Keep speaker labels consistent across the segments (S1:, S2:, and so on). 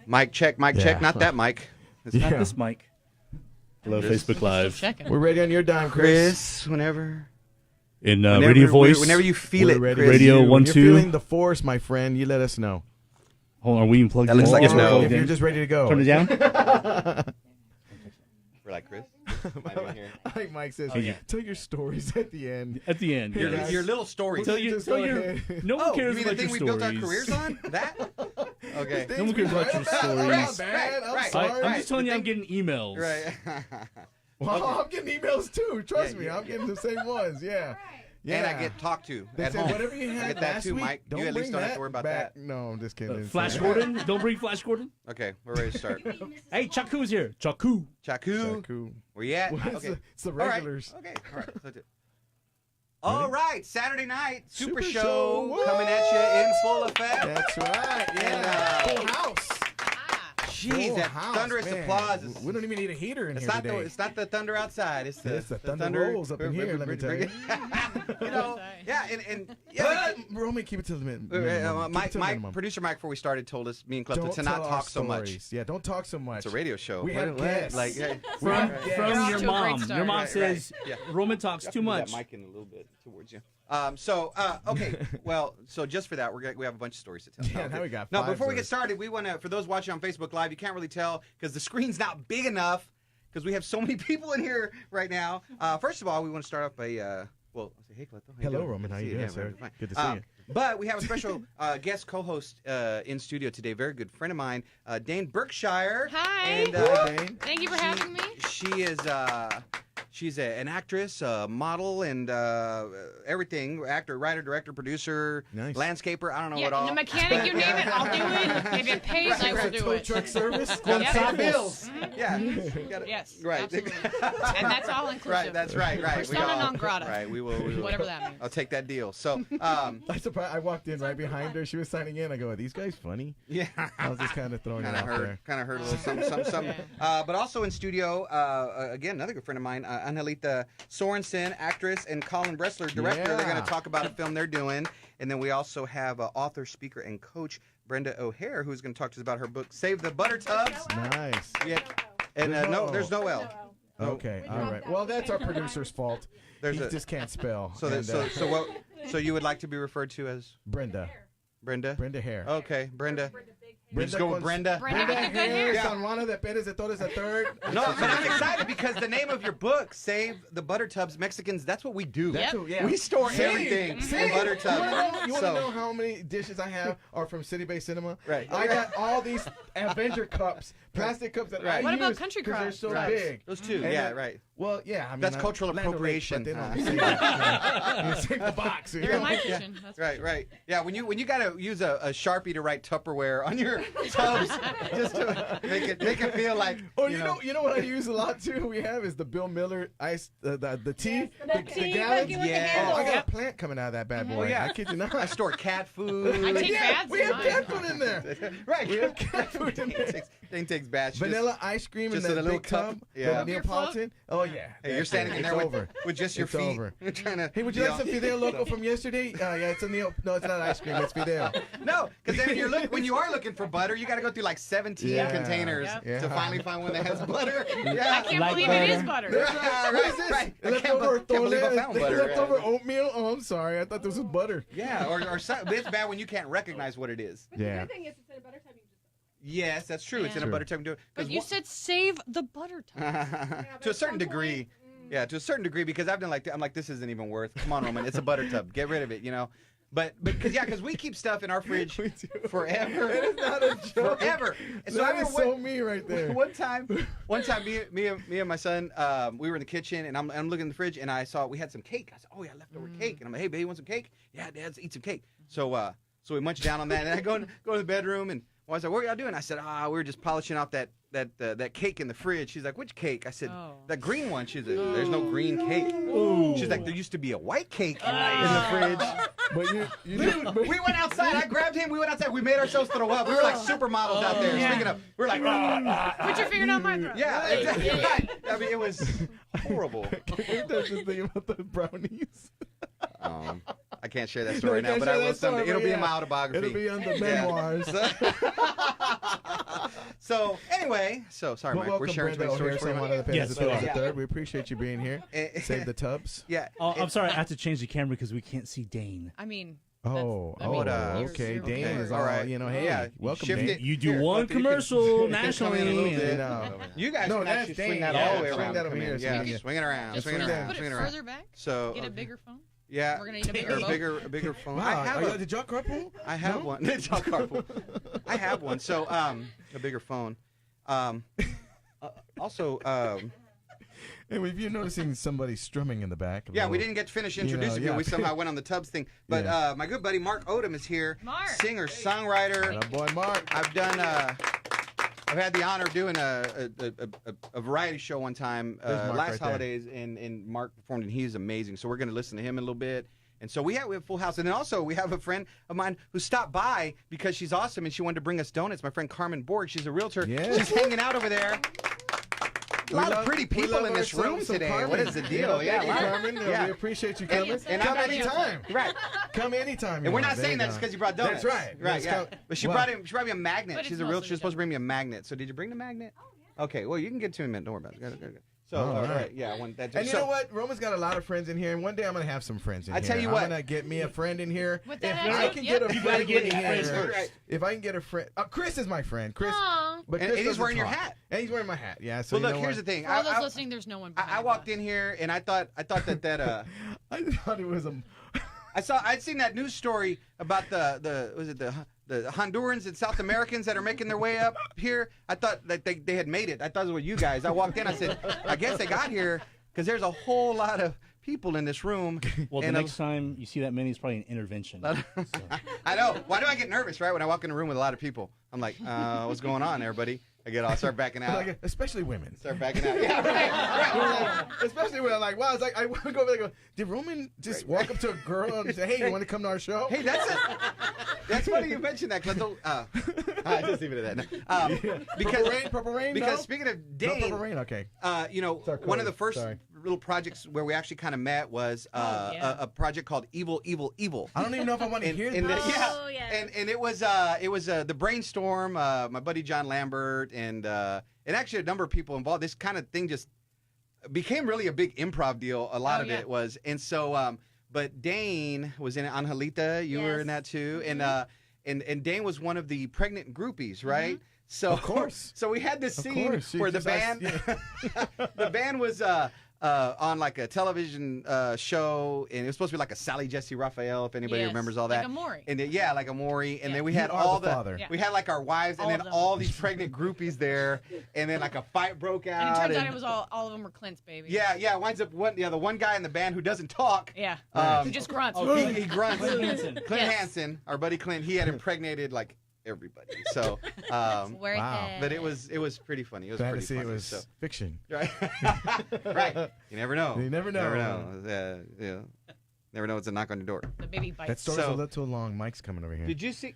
S1: Mic check, not that mic.
S2: It's not this mic. Hello, Facebook Live.
S3: We're ready on your dime, Chris.
S1: Whenever.
S2: In radio voice.
S1: Whenever you feel it, Chris.
S2: Radio 1-2.
S3: When you're feeling the force, my friend, you let us know.
S2: Hold on, are we even plugged
S1: That
S2: in?
S1: looks like
S2: Yes,
S1: no.
S2: we're plugged
S3: If
S2: in.
S3: you're just ready to go.
S2: Turn it down.
S1: We're like, Chris.
S3: I think Mike says,
S2: yeah.
S3: tell your stories at the end.
S2: At the end.
S1: Your,
S2: yes.
S1: your little stories.
S2: Tell your, no one cares
S1: you mean the
S2: about
S1: thing
S2: your
S1: we
S2: stories.
S1: built our careers on? That? Okay.
S2: No one cares about your stories.
S3: Man, I'm
S1: Right.
S3: sorry.
S2: I'm just telling you, I'm getting emails.
S1: Right.
S3: Well, I'm getting emails too. Trust me, I'm getting the same ones. Yeah. Yeah.
S1: And I get talked to
S3: They
S1: at
S3: said,
S1: home.
S3: whatever you
S1: I
S3: had
S1: get that
S3: last
S1: too,
S3: week,
S1: Mike.
S3: don't
S1: You at least
S3: bring
S1: don't have
S3: that
S1: to worry about
S3: back.
S1: that.
S3: No, I'm just kidding.
S2: Flash Gordon? Don't bring Flash Gordon?
S1: Okay, we're ready to start.
S2: Hey, Chaku's here. Chaku.
S1: Chaku.
S3: Cool.
S1: Where you at?
S3: Well,
S1: Okay.
S3: it's the
S1: All right.
S3: regulars.
S1: Okay. All right. So all right. Saturday night Super
S3: Super
S1: Show
S3: Show.
S1: coming at you in full effect.
S3: That's right. Yeah.
S1: And,
S3: Full house.
S1: Jeez,
S3: Full
S1: that
S3: house,
S1: thunderous
S3: man.
S1: applause.
S3: We don't even need a heater in
S1: It's
S3: here
S1: not
S3: today.
S1: it's not the thunder outside. It's the
S3: thunder rolls up in here. Let me tell you.
S1: You know, yeah, and yeah.
S3: Roman, keep it to the minute.
S1: Mike, producer Mike, before we started, told us me and Clifton
S3: Don't
S1: to not
S3: tell our
S1: talk so much.
S3: stories. Yeah, don't talk so much.
S1: It's a radio show.
S3: We have guests.
S1: Like, hey,
S2: From
S3: You're
S2: your
S3: off
S4: to a great
S2: mom.
S4: start.
S2: Your mom
S1: Right,
S2: says
S1: right. Yeah.
S2: Roman talks too
S1: move
S2: much.
S1: that mic in a little bit towards you. Okay. Well, so just for that, we have a bunch of stories to tell.
S3: Yeah, now we got
S1: No,
S3: five
S1: before we
S3: of
S1: get
S3: us.
S1: started, we want to, for those watching on Facebook Live, you can't really tell because the screen's not big enough because we have so many people in here right now. First of all, we want to start off by, well, say, hey, Cleto.
S3: Hello, Roman. How you doing, sir?
S1: Fine.
S3: Good to see you.
S1: But we have a special guest co-host in studio today, very good friend of mine, Dane Berkshire.
S4: Hi.
S1: And,
S3: Dane.
S4: Thank you for having me.
S1: She is she's an actress, model, and everything. Actor, writer, director, producer,
S3: Nice.
S1: landscaper. I don't know
S4: Yeah,
S1: what all.
S4: the mechanic, you name it, I'll do it. If it pays, I will do
S3: Tow
S4: it.
S3: truck service.
S4: Yeah.
S1: bills. Yeah. Gotta-
S4: Yes,
S1: Right.
S4: absolutely. And that's all inclusive.
S1: Right. That's right. Right.
S4: Persona non grata.
S1: Right. We will.
S4: Whatever that means.
S1: I'll take that deal. So.
S3: I'm surprised. I walked in right behind her. She was signing in. I go, are these guys funny?
S1: Yeah.
S3: I was just kind of throwing it
S1: Kind of
S3: out
S1: heard
S3: there.
S1: a little something. But also in studio, again, another good friend of mine, Angelita Sorensen, actress, and Colin Bressler, director. They're going
S3: Yeah.
S1: to talk about a film they're doing. And then we also have author, speaker, and coach Brenda Haire, who's going to talk to us about her book, Save the Butter Tubs.
S3: Nice.
S1: Yeah. And there's no L. No.
S3: Okay. All right. Well, that's our producer's fault.
S1: There's
S3: He
S1: a-
S3: just can't spell.
S1: So that,
S3: And,
S1: so what? So you would like to be referred to as
S3: Brenda.
S1: Brenda?
S3: Brenda Haire.
S1: Okay, Brenda. We just go with Brenda.
S4: Brenda with the good hair.
S1: Yeah.
S3: San Juana de Perez de Torres III.
S1: No, but I'm excited because the name of your book, Save the Butter Tubs, Mexicans, that's what we do.
S3: That's
S4: Yep.
S3: who- yeah.
S1: We store
S3: See?
S1: everything
S3: See?
S1: in butter
S3: You
S1: tubs.
S3: want to
S1: So-
S3: know how many dishes I have are from City Bay Cinema?
S1: Right.
S3: I got all these Avenger cups, plastic cups that I
S1: Right.
S4: What about
S3: use
S4: Country
S3: 'cause they're
S4: Cross?
S3: so
S1: Right.
S3: big.
S1: Those two,
S3: And
S1: yeah,
S3: then-
S1: right.
S3: Well, yeah. I mean,
S1: That's cultural
S3: Land O'Lakes,
S1: appropriation.
S3: But then save it. Save the box. you
S4: They're in
S3: know?
S4: my kitchen. That's
S1: Right. Yeah, when you gotta use a Sharpie to write Tupperware on your tubs just to make it feel like.
S3: Oh, you know what I use a lot too? We have is the Bill Miller ice, the tea, the
S5: tea
S3: gallons.
S5: bucket with the
S1: Yeah.
S5: handle.
S3: Oh, I got
S4: Yep.
S3: a plant coming out of that bad boy.
S1: Oh, yeah.
S3: I kid you not.
S1: I store cat food.
S4: I take baths
S3: we
S4: in
S3: have
S4: mine.
S3: cat food in there.
S1: Right.
S3: We have cat food in there.
S1: Dane takes baths.
S3: Vanilla ice cream in
S1: just
S3: that
S1: in a little
S3: big
S1: cup.
S3: tub.
S1: Yeah.
S3: The Neapolitan. Oh yeah.
S1: Hey, you're standing in
S3: It's
S1: there
S3: over.
S1: with just your
S3: It's
S1: feet.
S3: over.
S1: You're trying to.
S3: Hey, would you like some Fideo Loco from yesterday? Yeah, it's a Neo. No, it's not ice cream. It's Fideo.
S1: No, because then when you are looking for butter, you got to go through like 17
S3: Yeah.
S1: containers
S3: Yeah.
S1: to finally find one that has butter.
S4: I
S1: Yeah.
S4: can't
S2: Like
S4: believe
S2: butter.
S4: it is butter.
S1: Right. I
S3: Leftover
S1: can't believe I found butter.
S3: leftover oatmeal. Oh, I'm sorry. I thought this was butter.
S1: Yeah, or it's bad when you can't recognize what it is.
S5: But
S3: Yeah.
S5: the good thing is it's in a butter tub. You just
S1: Yes, that's true. It's in a
S3: True.
S1: butter tub.
S4: But you said save the butter tub.
S1: To a certain degree. Yeah, to a certain degree, because I've done I'm like, this isn't even worth. Come on, Roman, it's a butter tub. Get rid of it, you know. But because we keep stuff in our fridge
S3: We do.
S1: forever.
S3: It is not a joke.
S1: Forever. And so I
S3: That
S1: remember
S3: is so me right there.
S1: one time, me and my son, we were in the kitchen, and I'm looking in the fridge, and I saw we had some cake. I said, "Oh yeah, leftover cake." And I'm like, "Hey, babe, you want some cake?" "Yeah, Dad, let's eat some cake." So we munched down on that, and I go to the bedroom, and I was like, "What are y'all doing?" I said, we were just polishing off that cake in the fridge." She's like, "Which cake?" I said,
S4: Oh.
S1: "That green one." She's like, "There's no green cake." Ooh. She's like, "There used to be a white cake in the fridge."
S3: But you
S1: Dude, we went outside. I grabbed him. We went outside. We made ourselves throw up. We were like supermodels out there.
S4: Yeah.
S1: Speaking of, we were like, "Rah, rah."
S4: Put your finger down my throat.
S1: Yeah, exactly. Right. I mean, it was horrible.
S3: There's this thing about the brownies.
S1: I can't share that story
S3: you
S1: now,
S3: can't
S1: but I
S3: share
S1: will
S3: that story,
S1: someday. It'll
S3: but
S1: be in
S3: yeah.
S1: my autobiography.
S3: It'll be on the
S1: Yeah.
S3: memoirs.
S1: anyway, so sorry,
S3: Well,
S1: Mike. We're
S3: welcome,
S1: sharing
S3: Brenda
S1: stories
S3: Haire,
S1: for you.
S3: someone on the
S2: Yes,
S3: Pens
S2: we
S3: of the
S2: are.
S3: third. We appreciate you being here. Save the tubs.
S1: Yeah.
S2: Oh, I'm sorry. I have to change the camera because we can't see Dane.
S4: I mean,
S3: Oh,
S4: I mean,
S3: okay.
S4: you're-
S3: Dane is
S1: all
S3: all
S1: right.
S3: hey,
S1: Yeah,
S3: welcome,
S1: shift
S3: Dane.
S1: it.
S2: You do
S1: Here,
S2: one
S1: you can-
S2: commercial
S1: you can come in a
S2: nationally.
S1: little bit.
S3: And,
S1: You guys
S3: No,
S1: can
S3: that's
S1: actually swing
S3: Dane.
S1: that
S3: Yeah,
S1: all the way
S3: swing
S1: around.
S3: that over
S1: Come
S3: here
S1: in.
S3: so
S1: Yeah,
S3: we can-
S1: swing it around.
S3: Just
S1: Swing it
S3: swing
S1: around.
S3: that.
S4: put
S1: Swing it
S4: it
S1: around.
S4: further back.
S1: So
S4: Get a bigger phone.
S1: yeah,
S4: We're gonna need a
S1: or
S4: bigger
S1: a bigger phone.
S3: Wow,
S1: I have
S3: did y'all carpool?
S1: I have one. It's all carpool. I have one. So a bigger phone. Also,
S3: Hey, if you're noticing somebody strumming in the back.
S1: yeah, we didn't get to finish introducing you.
S3: yeah.
S1: We somehow went on the Tubbs thing. But
S3: Yeah.
S1: my good buddy Mark Odom is here.
S4: Mark.
S1: Singer, songwriter.
S3: Boy, Mark.
S1: I've done. I've had the honor of doing a variety show one time
S3: There's Mark
S1: last
S3: right there.
S1: holidays, and Mark performed, and he's amazing. So we're going to listen to him in a little bit. And so we have full house, and then also we have a friend of mine who stopped by because she's awesome and she wanted to bring us donuts. My friend Carmen Borg, she's a realtor.
S3: Yes.
S1: She's hanging out over there. A lot of pretty
S3: We
S1: people
S3: love
S1: in this
S3: ourselves
S1: room
S3: some
S1: today.
S3: Carmen.
S1: What is the deal?
S3: Yeah,
S1: Yeah, wow.
S3: Carmen.
S1: Yeah.
S3: We appreciate you coming.
S1: And
S3: Come
S1: I'm
S3: anytime.
S1: Right.
S3: Come anytime.
S1: And we're
S3: you
S1: not
S3: want.
S1: saying
S3: There
S1: that just
S3: you
S1: because you brought donuts.
S3: That's right.
S1: Right,
S3: Let's
S1: yeah.
S3: go.
S1: But she
S3: Well-
S1: brought me a magnet.
S4: But
S1: She's
S4: it's
S1: a real.
S4: mostly
S1: She's supposed to bring me a magnet. So did you bring the magnet? Okay. Well, you can get to me. Don't worry about it. Go. So,
S3: All
S1: all
S3: right.
S1: right. Yeah. One, that,
S3: And you
S1: so,
S3: know what? Roman's got a lot of friends in here, and one day I'm gonna have some friends in
S1: I
S3: here.
S1: tell you what.
S3: I'm gonna get me a friend in here.
S4: With
S3: If
S4: that
S3: I
S4: accent,
S3: can
S4: yep.
S3: get a
S2: You gotta
S3: friend
S2: get
S3: in
S2: friends
S3: here,
S1: first.
S3: if I can get a friend, Chris is my friend. Chris,
S4: Aw.
S3: but
S1: And-
S3: Chris
S1: and he's
S3: doesn't
S1: wearing your
S3: talk.
S1: hat.
S3: And he's wearing my hat. Yeah. So
S1: well,
S3: you
S1: look.
S3: know
S1: Here's
S3: what?
S1: the thing.
S4: For all those listening, there's no one.
S1: I
S4: behind
S1: walked
S4: us.
S1: in here and I thought that
S3: I thought it was a.
S1: I'd seen that news story about the Hondurans and South Americans that are making their way up here. I thought that they had made it. I thought it was you guys. I walked in. I said, I guess they got here because there's a whole lot of people in this room.
S2: Well, the
S1: and
S2: next time you see that many, it's probably an intervention. So.
S1: I know. Why do I get nervous, right? When I walk in a room with a lot of people, I'm like, what's going on, everybody? I'll start backing out.
S3: Like, especially women.
S1: Start backing out. Yeah, right.
S3: Especially when I'm like, wow, it's like I want to go over there and go, did Roman just walk up to a girl and say, hey, you want to come to our show?
S1: Hey, that's funny you mentioned that. Cause just leave it at that.
S3: Purple Rain,
S1: because
S3: no?
S1: speaking of
S3: No,
S1: Dane,
S3: Purple Rain, okay.
S1: one
S3: code.
S1: of the first
S3: Sorry.
S1: little projects where we actually kind of met was
S4: yeah.
S1: a project called Evil, Evil, Evil.
S3: I don't even know if I want to hear
S1: And
S3: this.
S5: Oh, yeah.
S1: and it was the brainstorm. My buddy John Lambert and actually a number of people involved. This kind of thing just became really a big improv deal. A lot
S4: Oh,
S1: of
S4: yeah.
S1: it was, and so but Dane was in it. Angelita, you were in that too, and Dane was one of the pregnant groupies, right? So
S3: Of course.
S1: So we had this
S3: Of
S1: scene
S3: course. She
S1: where the
S3: just
S1: band, the band was on like a television show, and it was supposed to be like a Sally Jesse Raphael, if anybody
S4: Yes,
S1: remembers all
S4: like
S1: that.
S4: a Maury.
S1: And like a Maury, and
S4: Yeah.
S1: then we
S3: You
S1: had
S3: are
S1: all
S3: the father.
S4: Yeah.
S1: we had like our wives,
S4: All
S1: and
S4: of
S1: then
S4: them.
S1: all these pregnant groupies there, and then like a fight broke out.
S4: And it turns out it was all of them were Clint's baby.
S1: Yeah, it winds up the one guy in the band who doesn't talk.
S4: Yeah.
S1: Um,
S4: Who just grunts.
S2: Oh,
S1: he grunts.
S2: Clint Hansen.
S1: Clint
S4: Yes.
S1: Hansen, our buddy Clint, he had impregnated like everybody. So,
S5: Worth
S3: Wow.
S5: it.
S1: but it was pretty funny. It was pretty
S3: Fantasy,
S1: funny.
S3: it was
S1: so.
S3: fiction.
S1: Right. Right. You never know.
S3: You never know.
S1: Never know. Yeah. Never know what's a knock on your door.
S4: The baby bites.
S3: That story's
S1: So-
S3: a little long. Mike's coming over here.
S1: Did you see?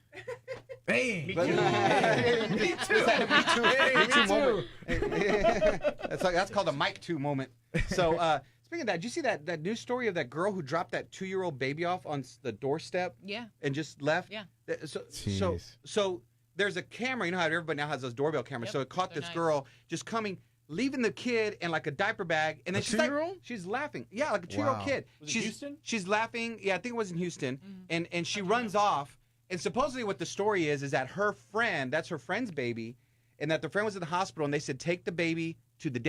S3: Hey!
S1: But- Me too. Me too moment. That's called a Mike 2 moment. So, speaking of that, did you see that news story of that girl who dropped that 2-year-old baby off on the doorstep
S4: Yeah.
S1: and just left?
S4: Yeah.
S1: So there's a camera. You know how everybody now has those doorbell cameras.
S4: Yep,
S1: So it caught
S4: they're
S1: this
S4: nice.
S1: girl just coming, leaving the kid in like a diaper bag, and then
S3: A
S1: she's like,
S3: 2-year-old?
S1: she's laughing. Yeah, like a 2-year-old
S3: Wow.
S1: kid.
S2: Was it
S1: she's
S2: Houston?
S1: She's laughing. Yeah, I think it was in Houston,
S4: Mm-hmm.
S1: and she runs off. And supposedly what the story is that her friend, that's her friend's baby, and that the friend was in the hospital, and they said take the baby to the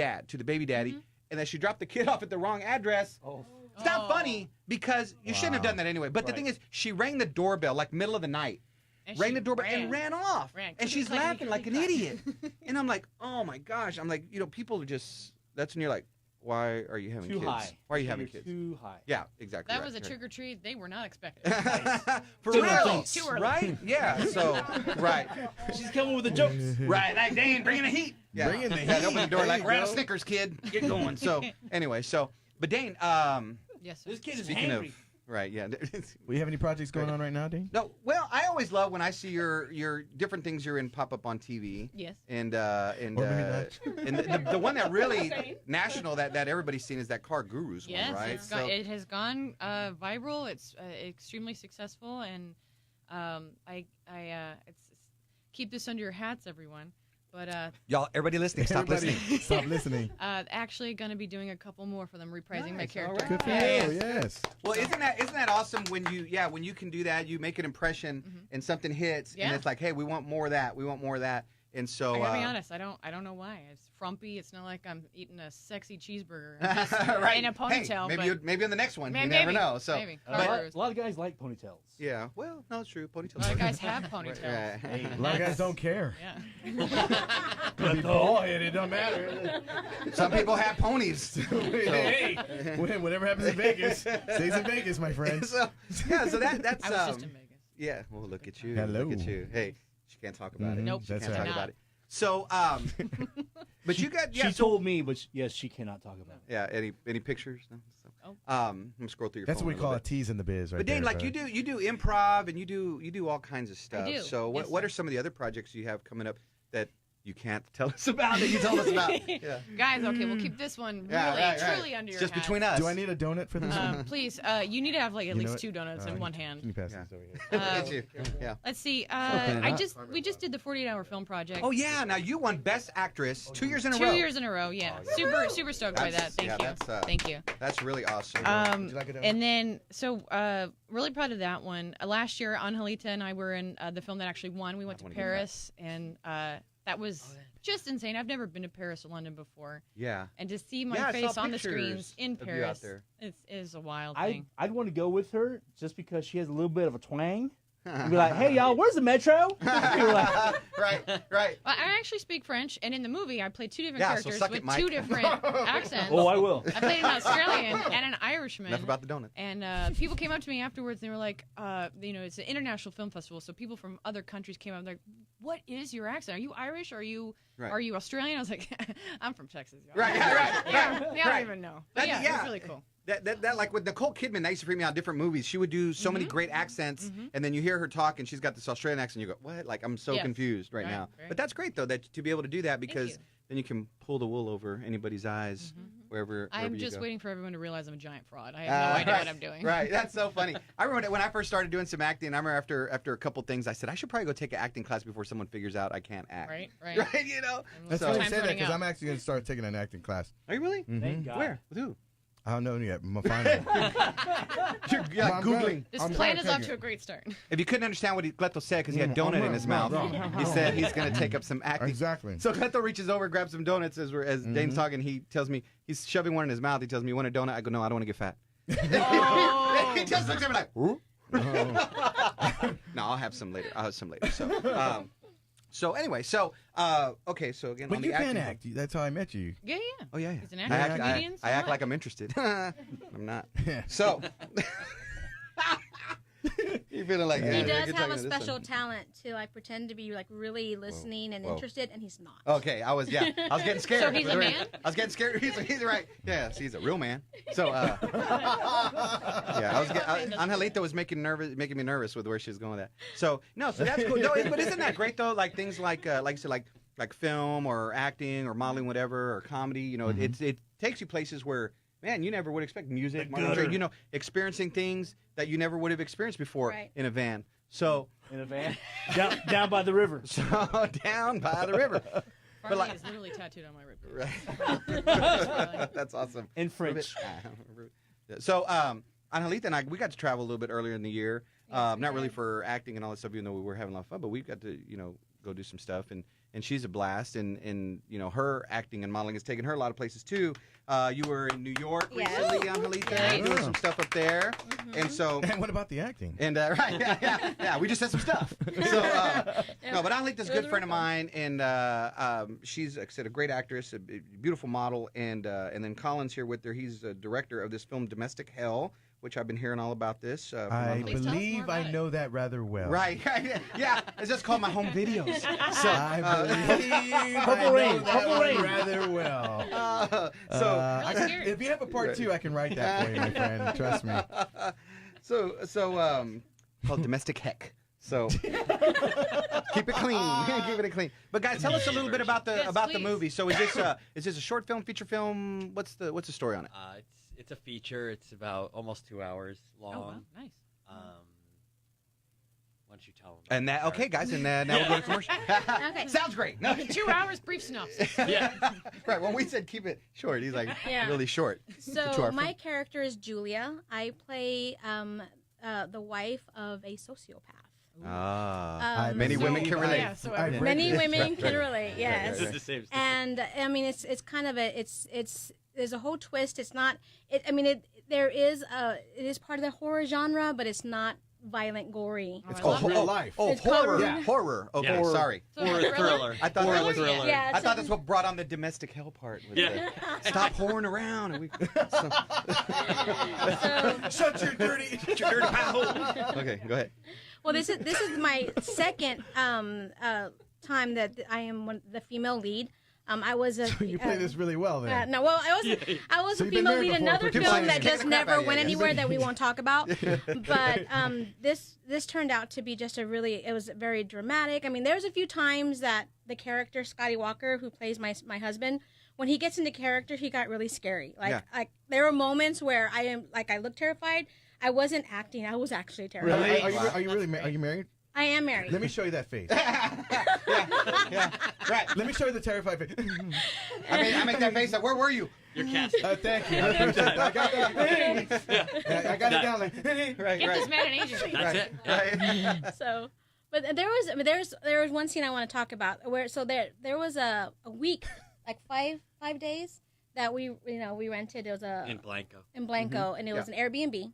S1: baby daddy,
S4: Mm-hmm.
S1: and that she dropped the kid off at the wrong address.
S2: Oh.
S1: It's not
S4: Oh.
S1: funny because you shouldn't have done that anyway. But the
S2: Right.
S1: thing is, she rang the doorbell like middle of the night.
S4: And
S1: Rang
S4: she
S1: the doorbell and ran off.
S4: Ran.
S1: And she's
S4: Clickety,
S1: laughing like an
S4: clickety,
S1: idiot. And I'm like, oh my gosh. I'm like, people are just, that's when you're like, why are you having
S2: Too
S1: kids?
S2: high.
S1: Why are you having
S2: You're
S1: kids?
S2: Too high.
S1: Yeah, exactly.
S4: That
S1: right,
S4: was a
S1: right.
S4: trick or treat they were not expecting.
S1: For
S2: Too
S1: real.
S2: early.
S4: Too early.
S1: Right? Yeah. So, right.
S2: She's coming with the jokes.
S1: Right. Like, Dane, bringing the heat. Yeah.
S3: Bringing the
S1: Yeah,
S3: heat.
S1: open the door
S3: There
S1: like,
S3: you
S1: we're out of
S3: go.
S1: Snickers, kid. Get going. So, anyway, but Dane,
S4: Yes. Sir.
S2: This kid is
S1: speaking
S2: hangry.
S1: of, right, yeah.
S3: We have any projects going on right now, Dane?
S1: No, well, I always love when I see your different things you're in pop up on TV.
S4: Yes.
S1: And
S3: Or maybe
S1: and the one that really national that everybody's seen is that Car Gurus
S4: Yes.
S1: one, right?
S4: It has gone viral. It's extremely successful, and it's keep this under your hats, everyone. But
S1: Y'all, everybody listening, stop listening.
S3: Stop listening.
S4: actually going to be doing a couple more for them, reprising my
S1: Nice,
S4: character.
S1: all
S3: Good for
S1: right.
S3: you. Yes.
S1: Well, isn't that awesome when you can do that? You make an impression and something hits, and it's like, hey, we want more of that. We want more of that. And so
S4: I gotta be honest, I don't know why. It's frumpy. It's not like I'm eating a sexy cheeseburger
S1: right.
S4: in a ponytail.
S1: Hey,
S4: but
S1: maybe on the next one.
S4: maybe,
S1: You never know. So
S4: maybe.
S2: A lot of guys like ponytails.
S1: yeah, well, no, it's true. Ponytails.
S4: A lot of guys have ponytails.
S1: Right.
S3: A lot of guys don't care.
S4: Yeah.
S3: Could be bald headed, it don't matter.
S1: Some people have ponies.
S3: Hey, whatever happens in Vegas stays in Vegas, my friends.
S1: So that's
S4: I was just in Vegas.
S1: yeah. Well, look at you.
S3: Hello.
S1: Look at you. Hey, she can't talk about it.
S4: Nope.
S1: She
S3: That's
S1: can't
S3: right.
S1: talk about it. So but you got
S2: She told me, but yes, she cannot talk about it.
S1: yeah. Any pictures? No? So,
S4: Oh.
S1: I'm gonna scroll through your
S3: That's
S1: phone
S3: what we
S1: a
S3: call
S1: little
S3: a
S1: bit.
S3: tease in the biz, right
S1: But Dane,
S3: there,
S1: like
S3: brother.
S1: you do improv and you do all kinds of stuff.
S4: do.
S1: So
S4: Yes,
S1: what
S4: sir.
S1: are some of the other projects you have coming up that you can't tell us about that you told us about? Yeah.
S4: Guys, okay, we'll keep this one really,
S1: Yeah, right.
S4: truly under your
S1: Just
S4: hat.
S1: between us.
S3: Do I need a donut for this one?
S4: Please, you need to have like at
S3: You know
S4: least
S3: what?
S4: 2 donuts in one hand.
S3: Can you pass
S1: Yeah.
S3: this over here?
S1: Look at you. Yeah.
S4: Let's see.
S3: Open it up.
S4: We just did the 48-hour film project.
S1: Oh yeah. Now you won Best Actress 2 years in a
S4: 2
S1: row.
S4: years in a row. Yeah, super stoked by that. Thank you. Thank you.
S1: That's really awesome.
S3: Would you like a donut?
S4: And then, really proud of that one. Last year, Angelita and I were in the film that actually won. We went to
S1: wanna hear
S4: Paris, and that was just insane. I've never been to Paris or London before,
S1: yeah.
S4: and to see my
S1: Yeah, I
S4: face
S1: saw
S4: on the
S1: pictures
S4: screens in
S1: of you out
S4: Paris,
S1: there.
S4: it is a wild thing.
S2: I'd want to go with her just because she has a little bit of a twang. And be like, hey y'all, where's the metro? You're like,
S1: right.
S4: Well, I actually speak French, and in the movie, I played 2 different
S1: Yeah, so
S4: characters
S1: suck
S4: with
S1: it, Mike.
S4: 2 different accents.
S2: oh, I will.
S4: I played an Australian and an Irishman.
S1: Enough about the donut.
S4: And people came up to me afterwards, and they were like, it's an international film festival, so people from other countries came up and they're like, what is your accent? Are you Irish? Are you Australian? I was like, I'm from Texas. Y'all.
S1: Right.
S4: Yeah, I don't even know. But
S1: That-
S4: yeah, it's really cool.
S1: That like with Nicole Kidman, that used to freak me out in different movies. She would do so many great accents, and then you hear her talk, and she's got this Australian accent. You go, what? Like, I'm so
S4: Yes.
S1: confused right
S4: Right,
S1: now.
S4: right.
S1: But that's great, though, that to be able to do that because
S4: you.
S1: then you can pull the wool over anybody's eyes wherever
S4: I'm
S1: you
S4: just
S1: go.
S4: waiting for everyone to realize I'm a giant fraud. I have no idea what I'm doing.
S1: Right, that's so funny. I remember when I first started doing some acting, I remember after a couple things, I said, I should probably go take an acting class before someone figures out I can't act.
S4: Right.
S1: Right, you know?
S3: That's
S1: So-
S3: funny you
S4: Time's
S3: say that
S4: running
S3: because
S4: out.
S3: I'm actually going to start taking an acting class.
S1: Are you really?
S2: Thank God.
S1: Where? With who?
S3: I don't know yet. I'm going to find out.
S1: You're
S3: Well, I'm
S1: Googling.
S3: gonna-
S4: This
S3: I'm
S4: plan
S3: gonna
S4: is off
S3: take
S4: to
S3: it.
S4: a great start.
S1: If you couldn't understand what Gleto said because he had donut in his mouth, he said he's going to take up some acting.
S3: Exactly.
S1: So Gleto reaches over, grabs some donuts as Dane's talking. He tells me, he's shoving one in his mouth. He tells me, you want a donut? I go, no, I don't want to get fat.
S4: Oh.
S1: He just looks at me like, "Ooh." No, I'll have some later. So anyway, okay, so again,
S3: But
S1: on
S3: you
S1: the
S3: can
S1: acting.
S3: act. That's how I met you.
S4: Yeah.
S1: Oh, yeah.
S4: He's an
S1: I
S4: actor,
S1: act,
S4: comedian,
S1: I act
S4: so
S1: like
S4: what?
S1: I'm interested. I'm not. So, you're feeling like,
S3: He
S5: He
S1: yeah,
S5: does
S1: good
S5: have
S1: talking
S5: a
S1: to this
S5: special
S1: one.
S5: talent to like pretend to be like really listening and
S1: Whoa.
S5: interested, and he's not.
S1: Okay, I was getting scared.
S4: So he's a man?
S1: I was getting scared. He's right. Yeah, he's a real man. So, yeah, Angelita was making me nervous with where she was going with that. So, no, so that's cool. No, but isn't that great though? Like things like you said, like film or acting or modeling, whatever, or comedy. You know, it takes you places where, man, you never would expect music, you know, experiencing things that you never would have experienced before
S5: Right.
S1: in a van. So,
S2: In a van. down by the river.
S1: so down by the river.
S4: Farley
S1: like-
S4: is literally tattooed on my rib.
S1: Right. That's awesome.
S2: In French.
S1: So, Angelita and I, we got to travel a little bit earlier in the year.
S5: Yes, we
S1: Not really
S5: did.
S1: for acting and all that stuff, even though we were having a lot of fun. But we got to, you know, go do some stuff, and she's a blast. And you know, her acting and modeling has taken her a lot of places too. You were in New York
S5: Yes.
S1: recently, Angelita,
S5: Yes.
S1: doing some stuff up there, and so.
S3: And what about the acting?
S1: And right, yeah, we just said some stuff. So no, but Angelita's a good friend of mine, and she's, like I said, a great actress, a beautiful model, and then Colin's here with her. He's a director of this film, Domestic Hell, which I've been hearing all about this. From
S3: I
S1: Angelita.
S4: Please tell us
S3: believe
S4: more
S3: I
S4: about it.
S3: know that rather well.
S1: Right, yeah, it's just called my home videos. So,
S3: I believe
S2: Purple
S3: I
S2: Rain,
S3: know that
S2: Purple
S3: one
S2: Rain.
S3: rather well.
S1: so,
S4: Really scary.
S3: If you have a part 2, I can write that for you, my friend. Trust me.
S1: called Domestic Heck. So keep it clean, keep it clean. But guys, tell us a little bit about the
S4: Yes,
S1: the
S4: please.
S1: movie. So is this a short film, feature film? What's the story on it?
S6: It's a feature. It's about almost 2 hours long.
S4: Oh, wow. Nice.
S6: Um, once you tell them.
S1: And that, okay, guys, and now we're going to commercial.
S5: Okay.
S1: Sounds great. No.
S4: 2 hours, brief synopsis.
S6: Yeah.
S1: Right. When we said keep it short, he's like
S5: Yeah.
S1: really short. To
S5: So
S1: our
S5: my character is Julia. I play the wife of a sociopath.
S1: Many women can relate.
S4: Yeah, so
S3: I've read
S5: Many
S3: this.
S5: women can relate. Yes.
S6: It's the same stuff.
S5: And I mean, it's kind of it's there's a whole twist. It's not. It is part of the horror genre, but it's not violent, gory.
S3: It's
S4: I
S3: called
S4: love
S3: real
S4: that.
S3: life.
S1: Oh,
S5: It's
S1: horror.
S5: called-
S1: Horror. Okay,
S6: Yeah.
S1: sorry.
S4: So
S6: Or
S4: it's
S6: a thriller.
S1: I thought that was
S6: thriller.
S5: Yeah,
S1: I thought that's what brought on the domestic hell part. Was
S6: Yeah.
S1: the, stop whoring around. And we,
S5: So,
S3: Shut your dirty
S6: mouth.
S1: okay, go ahead.
S5: well, this is my second time that I am the female lead. I was a.
S3: You play this really well then.
S5: No, well, I was
S3: So
S5: a
S3: you've been
S5: female
S3: married
S5: lead in
S3: before,
S5: another
S3: but you're
S5: film
S3: playing
S5: that
S3: the
S5: just
S1: crap
S5: never
S1: out of
S5: went
S1: you, I guess.
S5: anywhere that we won't talk about. But this turned out to be just it was very dramatic. I mean, there's a few times that the character Scotty Walker, who plays my husband, when he gets into character, he got really scary. Like there were moments where I looked terrified. I wasn't acting. I was actually terrified.
S3: Really?
S1: Wow.
S3: Are you really are you married?
S5: I am married.
S3: Let me show you that face.
S1: Yeah, right.
S3: Let me show you the terrified face.
S1: I make that face. Like, where were you?
S6: You're casting.
S3: Thank you. I appreciate that. I got that. I got it down like.
S1: Right,
S4: Get
S1: right.
S4: this man an agent.
S6: That's it. Yeah.
S1: Right.
S5: So, but there was one scene I want to talk about where there was a week, like five days that we rented. It was
S6: In Blanco.
S5: in Blanco, and it was an Airbnb.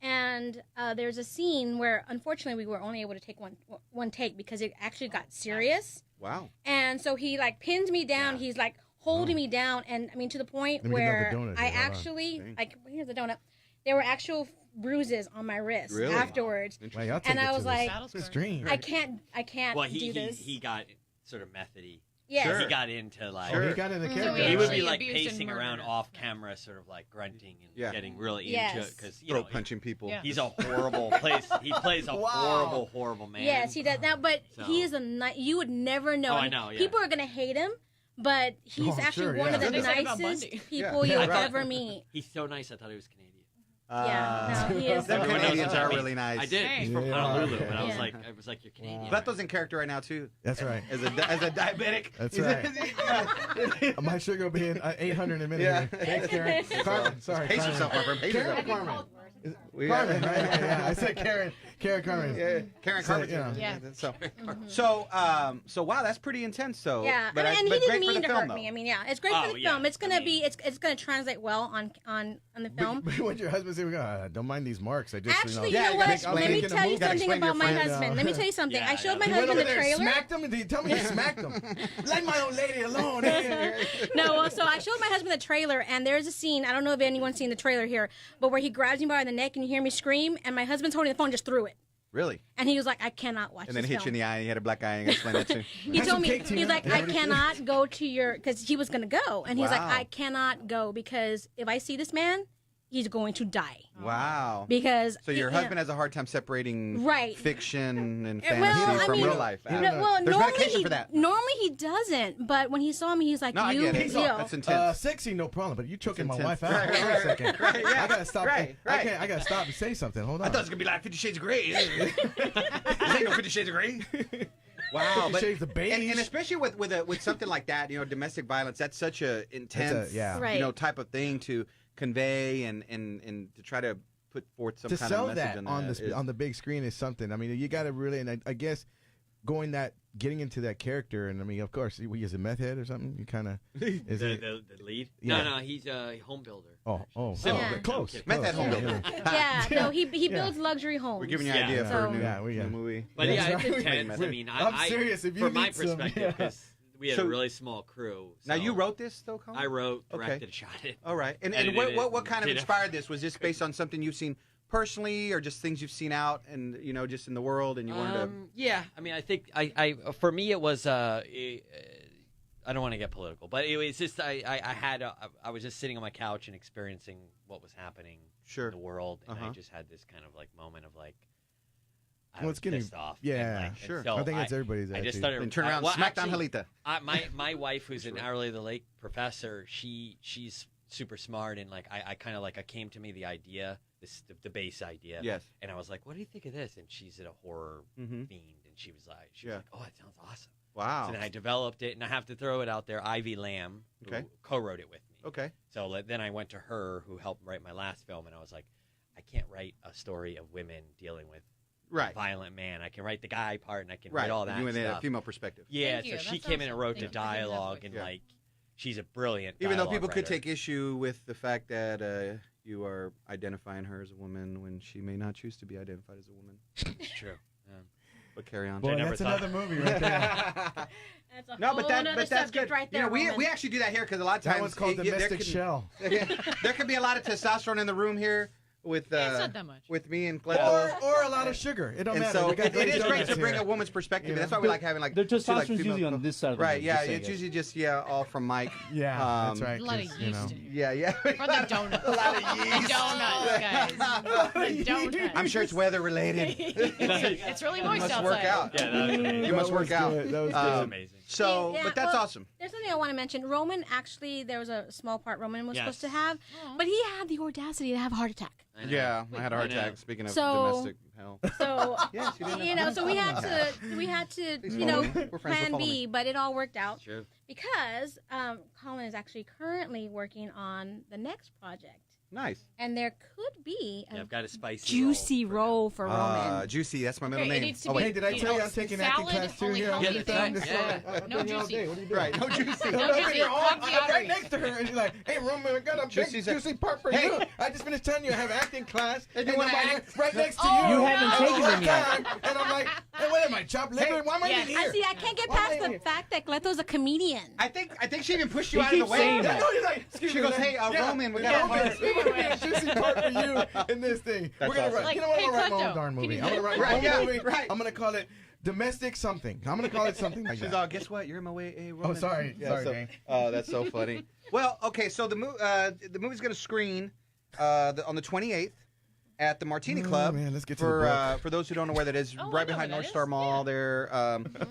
S5: And there's a scene where, unfortunately, we were only able to take one take because it actually got serious.
S1: Wow.
S5: And so he like pinned me down.
S6: Yeah.
S5: He's like holding me down, and I mean to the point
S3: Let me get another
S5: where
S3: donut
S5: I
S3: here. Hold on.
S5: actually
S1: Dang.
S5: like here's the donut. There were actual bruises on my wrist
S1: Really?
S5: afterwards.
S3: Wait, I'll take
S5: And
S3: it
S5: I
S3: to
S5: was
S3: the
S5: like,
S3: stream.
S5: I can't
S6: Well,
S5: do this.
S6: he got sort of methody.
S5: Yes.
S1: Sure.
S6: He got into like.
S3: Oh, he got in the
S5: Mhm.
S3: character.
S6: He would be
S4: Actually
S6: like
S4: abused and
S6: pacing around
S4: murdered.
S6: off camera, sort of like grunting and
S1: Yeah.
S6: getting really into
S5: Yes.
S6: it because you
S1: Throat
S6: know
S1: punching people.
S4: Yeah.
S6: he's a horrible he plays a
S3: Wow.
S6: horrible man.
S5: Yes, he does. Now, but
S6: So-
S5: he is you would never know.
S6: Oh,
S5: I
S6: I
S5: mean,
S6: know, yeah.
S5: People are gonna hate him, but he's
S3: Oh, I'm
S5: actually
S3: sure,
S5: one
S3: yeah.
S5: of the
S4: That's what they say about
S5: nicest
S4: Bundy.
S5: people
S1: Yeah.
S5: you'll
S6: Right.
S5: ever meet.
S6: He's so nice. I thought he was Canadian.
S5: Yeah, no, he is.
S1: Them
S6: Everyone
S1: Canadians
S6: knows
S1: are
S6: that.
S1: really nice.
S6: I did.
S4: Hey.
S6: He's from
S3: Yeah.
S6: Honolulu, but I was
S5: Yeah.
S6: like, you're Canadian.
S1: Beto's in character right now too.
S3: That's right.
S1: As a diabetic.
S3: That's
S1: He's-
S3: right. My sugar will be in 800 in a minute.
S1: Yeah.
S3: Thanks, Karen. Carmen, sorry.
S1: Pace
S3: Carmen.
S1: yourself, my friend. Pace
S3: Karen or
S1: yourself.
S3: Carmen?
S1: We
S3: Carmen,
S1: got-
S3: right? Yeah, I said Karen. Carmen.
S1: Yeah, Karen
S3: So,
S1: Carpenter.
S3: yeah.
S1: So wow, that's pretty intense. So
S5: Yeah,
S1: but
S5: and he
S1: but
S5: didn't
S1: great for
S5: mean
S1: the
S5: to
S1: film,
S5: hurt
S1: though.
S5: me. I mean, yeah, it's great
S6: Oh,
S5: for the
S6: yeah.
S5: film. It's gonna
S6: I mean-
S5: be, it's gonna translate well on the film.
S3: But what your husband say? We go, don't mind these marks. I just,
S5: Actually,
S1: Yeah,
S5: you know
S1: you
S5: what?
S1: gotta
S3: explain
S5: Let me
S3: it in a
S5: tell you
S3: movie.
S1: Gotta
S5: something
S1: explain your
S5: about my
S1: friend,
S5: husband. Let me tell you something.
S6: Yeah,
S5: I showed my
S6: yeah.
S3: He went
S5: husband
S3: over
S5: the
S3: there and
S5: trailer.
S3: smacked him. Did he tell me he smacked him? Let my old lady alone.
S5: No, well, so I showed my husband the trailer, and there's a scene. I don't know if anyone's seen the trailer here, but where he grabs me by the neck and you hear me scream, and my husband's holding the phone, just threw it,
S1: Really?
S5: and he was like, "I cannot watch
S1: And then
S5: this
S1: hit you
S5: film."
S1: in the eye. and He had a black eye. And explain that too.
S5: He
S3: Have
S5: told
S3: some
S5: me,
S3: cake,
S5: he's
S3: Tina.
S5: like, I cannot go to your, because he was going to go. And he's like,
S1: Wow.
S5: I cannot go because if I see this man, he's going to die.
S1: Wow.
S5: Because.
S1: So your
S5: you know,
S1: husband has a hard time separating
S5: Right.
S1: fiction and
S5: Well,
S1: fantasy
S5: I
S1: from
S5: mean-
S1: real life.
S3: No,
S5: No, well,
S1: There's
S5: normally
S1: medication
S5: he,
S1: for that.
S5: normally he doesn't, but when he saw me, he's like,
S1: No, I
S5: you,
S1: get it.
S5: you know.
S1: That's intense.
S3: Sexy, no problem. But you choking my
S1: intense.
S3: wife out.
S1: Right,
S3: Hold on
S1: right,
S3: a second.
S1: right, yeah.
S3: I gotta stop.
S1: Right, right.
S3: I gotta stop and say something. Hold on.
S1: I thought it was gonna be like 50 Shades of Grey. This ain't no 50 Shades of Grey. Wow,
S3: 50
S1: but
S3: Shades of Beige.
S1: and especially with something like that, domestic violence. That's such a intense,
S3: yeah.
S5: Right.
S1: type of thing to convey and to try to put forth some
S3: to
S1: kind
S3: sell
S1: of message
S3: that
S1: on
S3: on the big screen is something. I mean, you got to really, and I guess getting into that character, and I mean, of course, he is a meth head or something. You kind of is it?
S6: The lead?
S3: Yeah.
S6: No, he's a home builder.
S3: Oh,
S6: Similar.
S5: Yeah.
S3: close.
S6: I'm
S1: Meth head
S3: close.
S1: home builder.
S5: Yeah, no, he
S3: Yeah.
S5: builds luxury homes.
S1: We're giving you an
S6: Yeah.
S1: idea for a
S5: So-
S1: new,
S3: Yeah, we got-
S1: new movie.
S6: But
S3: Yeah,
S6: yeah, it's
S3: exactly.
S6: intense. I mean,
S3: I'm serious. If you
S6: from my
S3: need some,
S6: perspective,
S3: yeah.
S6: because we had
S1: So-
S6: a really small crew.
S1: Now
S6: so
S1: you wrote this though, Colin?
S6: I wrote,
S1: Okay.
S6: directed, shot it.
S1: All right, and
S6: edited
S1: what
S6: it,
S1: kind of
S6: did it.
S1: inspired this? Was this based on something you've seen personally, or just things you've seen out and just in the world, and you wanted to?
S6: Yeah, I mean, I think I for me it was I don't want to get political, but it was just I was just sitting on my couch and experiencing what was happening
S1: Sure.
S6: in the world, and I
S1: Uh-huh.
S6: just had this kind of like moment of like I
S3: Well,
S6: was
S3: it's getting-
S6: pissed off.
S3: yeah,
S6: and, like,
S1: sure.
S6: and so
S3: I think that's everybody's.
S6: I just
S3: attitude.
S6: started
S1: And turn around,
S6: well,
S1: smack down
S6: actually,
S1: Halita.
S6: my wife, who's an
S1: Sure.
S6: hourly the lake professor, she's super smart, and like I kind of like I came to me the idea the base idea.
S1: Yes.
S6: And I was like, what do you think of this? And she's a horror fiend, and she was like, oh, that sounds awesome.
S1: Wow.
S6: So then I developed it, and I have to throw it out there. Ivy Lamb, who co-wrote it with me.
S1: Okay.
S6: So then I went to her, who helped write my last film, and I was like, I can't write a story of women dealing with a violent man. I can write the guy part, and I can write all that
S1: you
S6: stuff.
S1: A female perspective.
S6: Yeah, so she came in and wrote the dialogue, and like, she's a brilliant
S1: Even though people
S6: writer.
S1: could take issue with the fact that you are identifying her as a woman when she may not choose to be identified as a woman.
S6: It's true. Yeah.
S1: But carry on.
S3: Boy, that's another movie right there.
S5: That's a
S1: No,
S5: whole
S1: but
S5: nother
S1: that's
S5: subject
S1: good.
S5: right there.
S1: You know,
S5: Roman.
S1: we actually do that here because a lot of times
S3: That one's called
S1: there
S3: domestic
S1: could-
S3: shell.
S1: there could be a lot of testosterone in the room here with
S4: it's not that much.
S1: with me and Cleto.
S3: Or a lot of sugar. It don't
S1: And
S3: matter.
S1: so
S3: We got
S1: it is
S3: great
S1: great to
S3: donuts
S1: bring
S3: here.
S1: a woman's perspective.
S3: You
S1: That's
S3: know?
S1: why we like having like
S2: The
S1: two, like,
S2: testosterone's
S1: female
S2: usually on
S1: co-
S2: this side of the
S1: Right,
S2: room,
S1: yeah,
S2: just saying,
S1: it's
S2: guys.
S1: usually just all from Mike.
S3: Yeah, that's right.
S4: A lot of
S3: 'cause,
S4: yeast in here.
S1: Yeah.
S4: For the donuts.
S1: A lot of yeast.
S4: The donuts, guys. The donuts.
S1: I'm sure it's weather related.
S4: It's really
S1: You
S4: moist
S1: must
S4: outside.
S1: work out.
S6: Yeah, that was amazing.
S1: You must
S3: That was
S1: work out.
S3: good. That was
S6: That was
S3: good.
S6: amazing.
S1: So,
S5: Yeah,
S1: but that's
S5: well,
S1: awesome.
S5: There's something I want to mention. Roman, actually, there was a small part Roman was supposed to
S6: Yes.
S5: have,
S4: Oh.
S5: but he had the audacity to have a heart attack.
S6: I know.
S1: Yeah, I had a heart
S6: I know.
S1: attack. Speaking of
S5: So-
S1: domestic hell.
S5: So,
S1: Yeah, she didn't
S5: you know, so we had to,
S1: Please
S5: you know,
S1: follow me. We're friends,
S5: plan
S1: so follow
S5: B, but it all worked out
S6: It's true.
S5: because Colin is actually currently working on the next project.
S1: Nice.
S5: And there could be a
S6: Yeah, I've got a spicy
S5: juicy
S6: roll
S5: role for Roman.
S1: Juicy, that's my middle
S4: Okay, it
S1: name.
S4: needs to
S1: Oh,
S4: be-
S1: wait.
S3: Hey, did I tell you
S4: know,
S3: I'm taking acting
S4: salad,
S3: class too
S4: only
S3: here? I'm
S4: healthy
S3: just telling
S4: things.
S3: this story.
S6: Yeah.
S3: I've been
S4: No
S3: here all
S4: juicy.
S3: day. What are you doing?
S1: Right, no juicy.
S4: No
S3: I'm
S4: juicy.
S3: here all-
S4: Pump the
S3: I'm right
S4: arteries.
S3: next to her, and she's like, "Hey, Roman, I got a big
S1: Juicy's a-
S3: juicy part for
S1: Hey.
S3: you. I just finished telling you I have acting class,
S1: And
S3: and
S1: you
S3: I'm
S1: wanna
S3: like,
S1: act?
S3: right next to
S4: Oh,
S3: you.
S2: You haven't
S3: at the
S2: taken
S3: right
S2: them yet.
S3: time. And I'm like, "Hey, what am I, chopped liver? Why am I
S4: Yes.
S3: even
S5: I
S3: here?"
S5: see. I can't get
S3: Why
S5: past
S3: am I
S5: the
S3: here?
S5: fact that Leto's a comedian.
S1: I think she even pushed you
S2: He
S1: out of the
S2: keeps
S1: way.
S2: saying
S3: Yeah,
S2: that.
S3: no, he's like, excuse
S1: She
S3: me,
S1: goes,
S3: man.
S1: "Hey,
S3: Yeah.
S1: Roman, we
S3: Yeah,
S1: got a
S3: Roman,
S1: part."
S3: we're gonna be a juicy part for you in this thing.
S1: That's
S3: We're gonna
S1: awesome.
S3: write,
S4: Like,
S3: you know what?
S4: hey,
S3: I'm gonna write my
S4: Cleto,
S3: own darn
S4: can
S3: movie.
S4: you
S3: I'm gonna
S4: do-
S3: write
S1: Right,
S3: my own
S1: yeah,
S3: movie.
S1: right.
S3: I'm gonna call it Domestic Something. I'm gonna call it something like
S1: She's
S3: that.
S1: all, guess what? You're in my way, hey, Roman.
S3: Oh, sorry. Sorry,
S1: so,
S3: Dane.
S1: Oh, that's so funny. Well, okay, so the movie's going to screen on the 28th at the Martini Club.
S3: Man, let's get to the book.
S1: For those who don't know where that is,
S4: Oh, I
S1: right
S4: know
S1: behind
S4: where
S1: North
S4: that
S1: Star
S4: is.
S1: Mall there.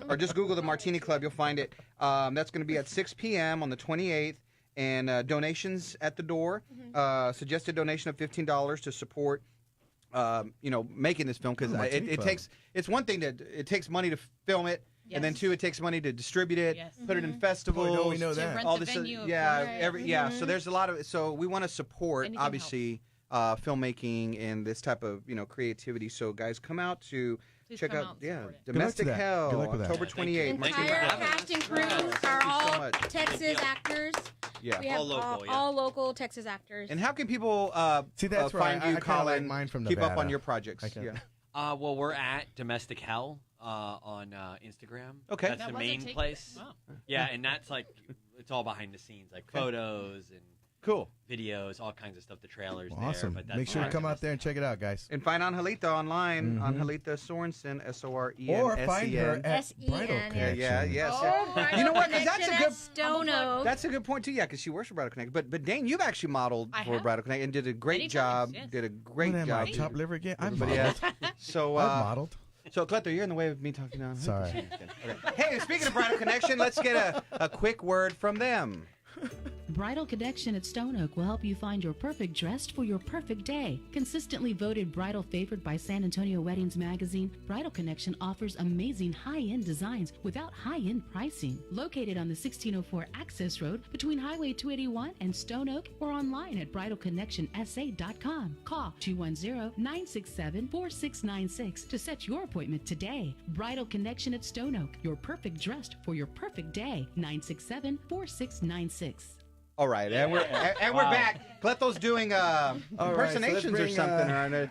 S1: Or just Google the Martini Club, you'll find it. That's going to be at 6 p.m. on the 28th. And donations at the door. Suggested donation of $15 to support making this film, because
S3: Martini
S1: it
S3: Club.
S1: takes, it's one thing that it takes money to film it, and then
S4: Yes.
S1: two, it takes money to distribute it,
S4: Yes.
S1: put it in festivals.
S3: Boy, don't we know
S4: To
S3: that.
S4: rent
S1: all
S4: the
S1: this,
S4: venue, of
S1: yeah,
S4: course.
S1: So there's a lot of, so we want to support
S4: Anything
S1: obviously filmmaking and this type of creativity. So guys, come out to
S4: Please
S1: check
S4: come
S1: out,
S4: out and
S1: yeah,
S4: support it.
S1: Domestic
S3: Good luck with that.
S1: Hell,
S3: Good luck with that.
S1: October
S6: Yeah, thank you.
S1: 28th.
S6: Thank you for
S5: Entire
S6: having us.
S5: cast and crew
S1: Thank
S5: are
S1: you so
S5: all
S1: much.
S5: Texas actors.
S1: Yeah.
S5: We have
S6: All local, yeah.
S5: all local Texas actors.
S1: And how can people
S3: See, that's where
S1: find
S3: I
S1: you,
S3: kinda like
S1: Colin?
S3: mine from
S1: Keep up
S3: Nevada.
S1: on your projects.
S3: I can-
S1: Yeah.
S6: Well, we're at Domestic Hell on Instagram.
S1: Okay.
S6: That's
S4: That
S6: the
S4: wasn't
S6: main
S4: taken-
S6: place.
S4: Wow.
S6: Yeah, and that's like, it's all behind the scenes, like photos and
S1: Cool.
S6: videos, all kinds of stuff. The trailers
S3: Awesome.
S6: there. But that's
S3: Make sure to
S6: live
S3: come out
S6: Domestic
S3: there and check it out, guys.
S1: And find Angelita online,
S3: Mhm.
S1: Angelita Sorensen, SORENSEN.
S3: Or find her at
S5: SEN,
S3: Bridal
S5: yeah.
S3: Connection.
S1: Yeah, yes.
S5: Oh, Bridal
S1: You know what? 'Cause that's a
S5: Connection
S1: good-
S5: at Stone Oak.
S1: That's a good point too. Yeah, because she works for Bridal Connect. But Dane, you've actually modeled
S4: I
S1: for
S4: have.
S1: Bridal Connect and did a great
S4: Many
S1: job.
S4: times, yes.
S1: Did a great
S3: What am
S1: job.
S3: I, chopped liver again? I've
S1: Everybody
S3: modeled.
S1: else. So,
S3: I've modeled.
S1: so Cleto, you're in the way of me talking now.
S3: Sorry.
S1: Okay. Hey, speaking of Bridal Connection, let's get a quick word from them.
S7: Bridal Connection at Stone Oak will help you find your perfect dress for your perfect day. Consistently voted bridal favorite by San Antonio Weddings Magazine, Bridal Connection offers amazing high-end designs without high-end pricing. Located on the 1604 Access Road between Highway 281 and Stone Oak, or online at bridalconnectionsa.com. Call 210-967-4696 to set your appointment today. Bridal Connection at Stone Oak, your perfect dress for your perfect day. 967-4696.
S1: All right, and we're back. Cleto's doing impersonations or
S3: bring,
S1: something.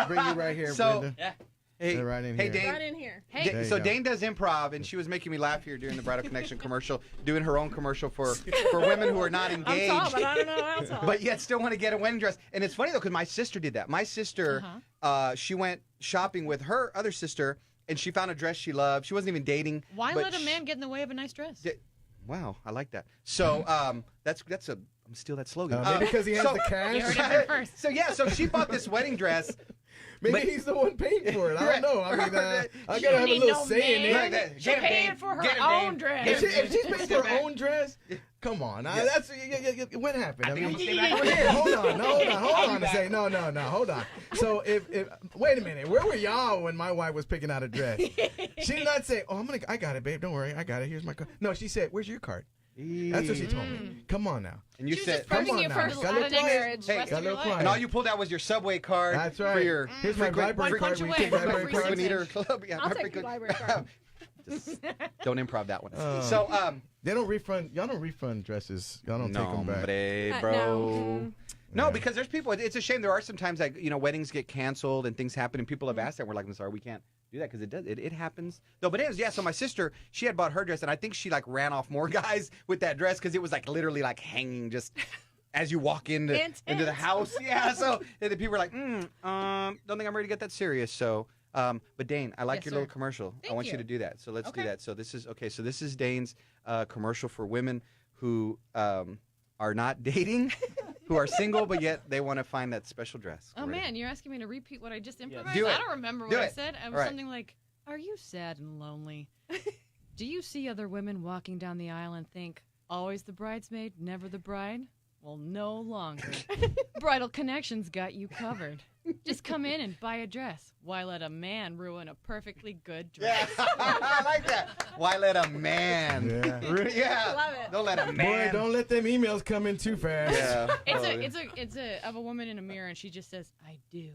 S3: Bring you right here,
S1: So-
S3: Brenda.
S6: Yeah.
S1: Hey,
S3: They're right in
S1: hey,
S3: here.
S1: Dane.
S5: Right in here.
S4: Hey,
S3: There you
S1: So
S3: go.
S1: Dane does improv, and she was making me laugh here during the Bridal Connection commercial, doing her own commercial for women who are not
S5: I'm
S1: engaged,
S5: tall, but I don't know how tall.
S1: but yet still want to get a wedding dress. And it's funny though, because my sister did that. My sister, she went shopping with her other sister, and she found a dress she loved. She wasn't even dating.
S4: Why
S1: but
S4: let a man get in the way of a nice dress?
S1: Wow, I like that. So I'm steal that slogan.
S3: Maybe because he has the
S4: You
S3: cash.
S4: heard it here first.
S1: So yeah, so she bought this wedding dress.
S3: Maybe
S1: But-
S3: he's the one paying for it. I
S1: Right.
S3: don't know. I mean, I
S4: She
S3: gotta
S4: don't
S3: have a
S4: need
S3: little
S4: no
S3: say in
S4: man.
S3: it.
S1: Get
S4: She
S1: him,
S4: paid
S1: Dane.
S4: for her
S1: Get him,
S4: own
S1: Dane.
S4: dress.
S1: Get him,
S3: If she's paying for her own dress, Come on. That's what happened.
S1: I think I'm gonna stay
S3: hold on a second. No, hold on. So if wait a minute, where were y'all when my wife was picking out a dress? She did not say, "Oh, I got it, babe. Don't worry, I got it. Here's my card." No, she said, "Where's your card?" That's what she told me. Come on now.
S1: And you said,
S3: "Come on
S4: you
S3: now."
S4: first
S3: Got a little
S4: marriage,
S3: quiet.
S1: rest
S3: Got a
S4: of your
S3: little
S4: life.
S3: quiet.
S1: and all you pulled out was your Subway card.
S3: That's right.
S1: For your
S3: Here's my
S1: frequent
S3: library card.
S4: punch
S3: We
S4: away.
S3: take library
S4: Free
S3: cards.
S1: eater club. Yeah,
S5: I'll
S1: my
S5: take
S1: frequent-
S5: your library card.
S1: Just don't improv that one.
S3: Oh.
S1: So
S3: They don't refund. Y'all don't refund dresses. Y'all don't take them back.
S1: bro.
S5: No.
S1: No, because there's people. It's a shame. There are sometimes like weddings get canceled and things happen, and people have asked that. We're like, I'm sorry, we can't do that because it does. It happens. No, but it is. Yeah. So my sister, she had bought her dress, and I think she like ran off more guys with that dress because it was like literally like hanging just as you walk into the house. Yeah. So and the people were like, don't think I'm ready to get that serious. So. But Dane, I like
S4: Yes,
S1: your
S4: sir.
S1: little commercial. I want you
S4: you.
S1: to do that. So let's do
S4: Okay.
S1: that. So this is Dane's commercial for women who are not dating, who are single, but yet they want to find that special dress.
S4: Oh
S1: Go right
S4: man, you're asking me to repeat what I just improvised?
S1: Do it.
S4: I don't remember
S1: Do
S4: what I
S1: it.
S4: said. It was
S1: All right.
S4: something like, "Are you sad and lonely? Do you see other women walking down the aisle and think, always the bridesmaid, never the bride? Well, no longer. Bridal Connections got you covered. Just come in and buy a dress. Why let a man ruin a perfectly good dress?"
S1: Yeah, I like that. Why let a man?
S3: Yeah.
S1: Yeah.
S5: Love it.
S1: Don't let a
S3: Boy,
S1: man.
S3: don't let them emails come in too fast.
S1: Yeah. Oh,
S4: It's a of a woman in a mirror and she just says, "I do."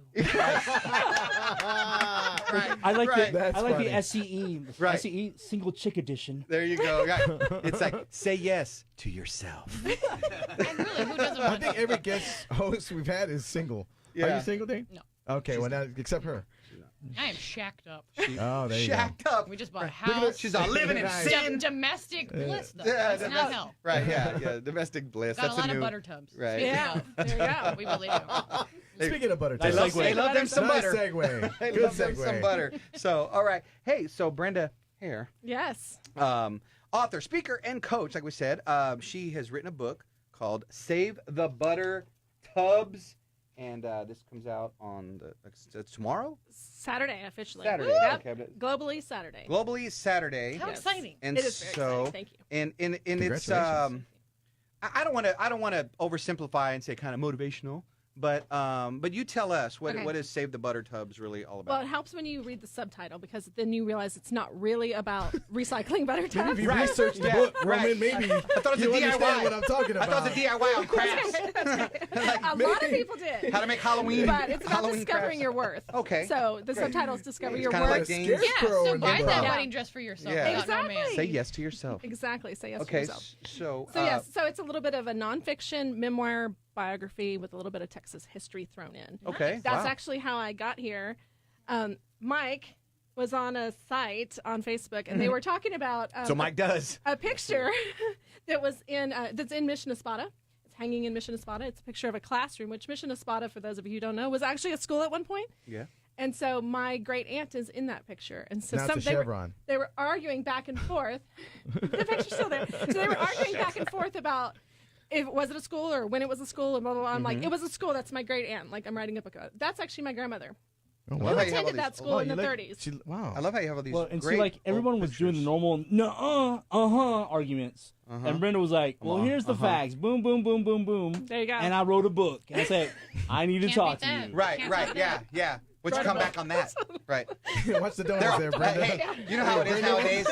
S2: I like
S1: Right.
S2: the
S3: That's
S2: I like
S3: funny.
S2: the SCE
S1: Right.
S2: SCE single chick edition.
S1: There you go. Yeah. It's like say yes to yourself.
S4: And really, who doesn't
S3: I
S4: want
S3: think every guest host we've had is single. Are
S1: Yeah.
S3: you single, Dane?
S4: No.
S3: Okay, well, now, except her.
S4: I am shacked up.
S3: Oh, there you go.
S1: Shacked up.
S4: We just bought a
S3: Look at
S4: house.
S1: She's all living in
S3: Nice.
S1: sin.
S4: Domestic bliss, though.
S1: Yeah,
S4: That's not help.
S1: Right. Yeah. Domestic bliss.
S4: Got
S1: That's
S4: a lot
S1: new.
S4: of butter tubs.
S1: Right.
S5: Yeah. There you go.
S4: We really do.
S3: Speaking of butter
S2: Nice
S3: toast.
S2: segue.
S1: They love them some
S3: Nice
S1: butter.
S3: segue.
S1: They
S3: Good
S1: love them
S3: segue.
S1: some butter. So, all right. Hey, so Brenda Haire,
S5: Yes.
S1: author, speaker, and coach, like we said, she has written a book called Save the Butter Tubs. And this comes out on tomorrow?
S5: Saturday officially.
S1: Saturday.
S5: Yep.
S1: Okay, but
S5: Globally Saturday.
S1: globally Saturday.
S4: How
S5: Yes.
S4: exciting.
S1: And
S5: It is very
S1: so,
S5: exciting. Thank you.
S1: and it's
S3: Congratulations.
S1: I don't want to oversimplify and say kind of motivational, but you tell us what
S5: Okay.
S1: what is Save the Butter Tubs really all
S8: Well,
S1: about?
S8: it helps when you read the subtitle because then you realize it's not really about recycling butter
S3: Maybe
S8: tubs.
S3: if you
S1: Right.
S3: research the
S1: Yeah,
S3: book,
S1: right.
S3: Roman, maybe
S1: I thought it was
S3: you
S1: a DIY.
S3: understand what I'm talking
S1: I
S3: about.
S1: thought it was a DIY on crafts.
S8: A lot of people did.
S1: How to make Halloween.
S8: But it's about
S1: Halloween
S8: discovering
S1: crafts.
S8: your worth.
S1: Okay.
S8: So the subtitle is Discover
S1: It's
S8: Your
S1: kinda
S8: Worth.
S1: like Dane's-
S4: Yeah,
S3: Scarecrow
S4: so
S3: in
S4: buy
S3: the
S4: that
S3: book.
S4: wedding dress for yourself.
S1: Yeah.
S4: Without no man.
S8: Exactly.
S1: Say yes to yourself.
S8: Exactly. Say yes to
S1: Okay,
S8: yourself.
S1: so
S8: So yes, so it's a little bit of a nonfiction memoir biography with a little bit of Texas history thrown in.
S1: okay,
S8: That's
S1: wow.
S8: actually how I got here. Mike was on a site on Facebook, and they were talking about
S1: So Mike does.
S8: a picture that was in that's in Mission Espada. It's hanging in Mission Espada. It's a picture of a classroom, which Mission Espada, for those of you who don't know, was actually a school at one point.
S1: Yeah.
S8: And so my great aunt is in that picture, and so
S3: Now it's a
S8: they were,
S3: chevron.
S8: they were arguing back and forth. The picture's still there. So they were arguing back and forth about if was it a school or when it was a school and blah blah blah. I'm like, it was a school. That's my great aunt. Like I'm writing a book about it. That's actually my grandmother.
S3: Oh,
S1: Who
S3: wow.
S1: how you have all
S8: Attended
S1: these-
S8: that school
S3: Wow,
S8: in
S3: you
S8: the
S3: like-
S8: 30s.
S3: Wow.
S1: I love how you have all these.
S2: Well, and
S1: great
S2: see, like everyone
S1: old
S2: was doing the
S1: pictures.
S2: normal arguments, and Brenda was like, "Well, here's the facts. Boom, boom, boom, boom, boom."
S8: There you go.
S2: And I wrote a book, and I said, "I need to
S4: Can't
S2: talk
S4: beat
S2: to
S4: that.
S2: you."
S1: Right,
S4: Can't
S1: right,
S4: top
S1: yeah,
S4: that.
S1: yeah. Would you come back on that? Right.
S3: Watch the donuts there, Brenda.
S1: Hey, you know how it is nowadays.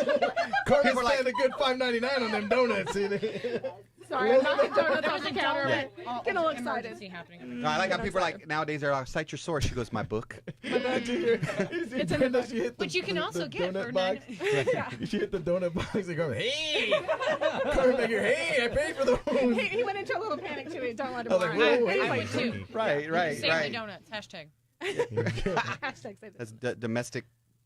S3: Carter's
S1: people are like-
S3: paying a good $5.99 on them donuts.
S8: Sorry, I'm not the donuts
S4: There
S8: on
S4: was
S8: the
S4: a
S8: counter.
S1: Yeah.
S8: but Get a little excited.
S4: Emergency happening.
S1: No, I like how people are like nowadays. They're like, cite your source. She goes, my book.
S3: It's Brenda, she hit
S4: Which you can also get
S3: donut
S4: for
S3: box. She hit the donut box and goes, hey! Carter Baker, hey, I paid for those.
S8: He went into a little panic too. Don't let him
S3: I was like,
S8: lie.
S3: whoa,
S4: I
S3: wait.
S4: would too.
S1: Right, right,
S4: Save
S1: right.
S4: the donuts. Hashtag.
S8: Hashtag save it.
S1: That's domestic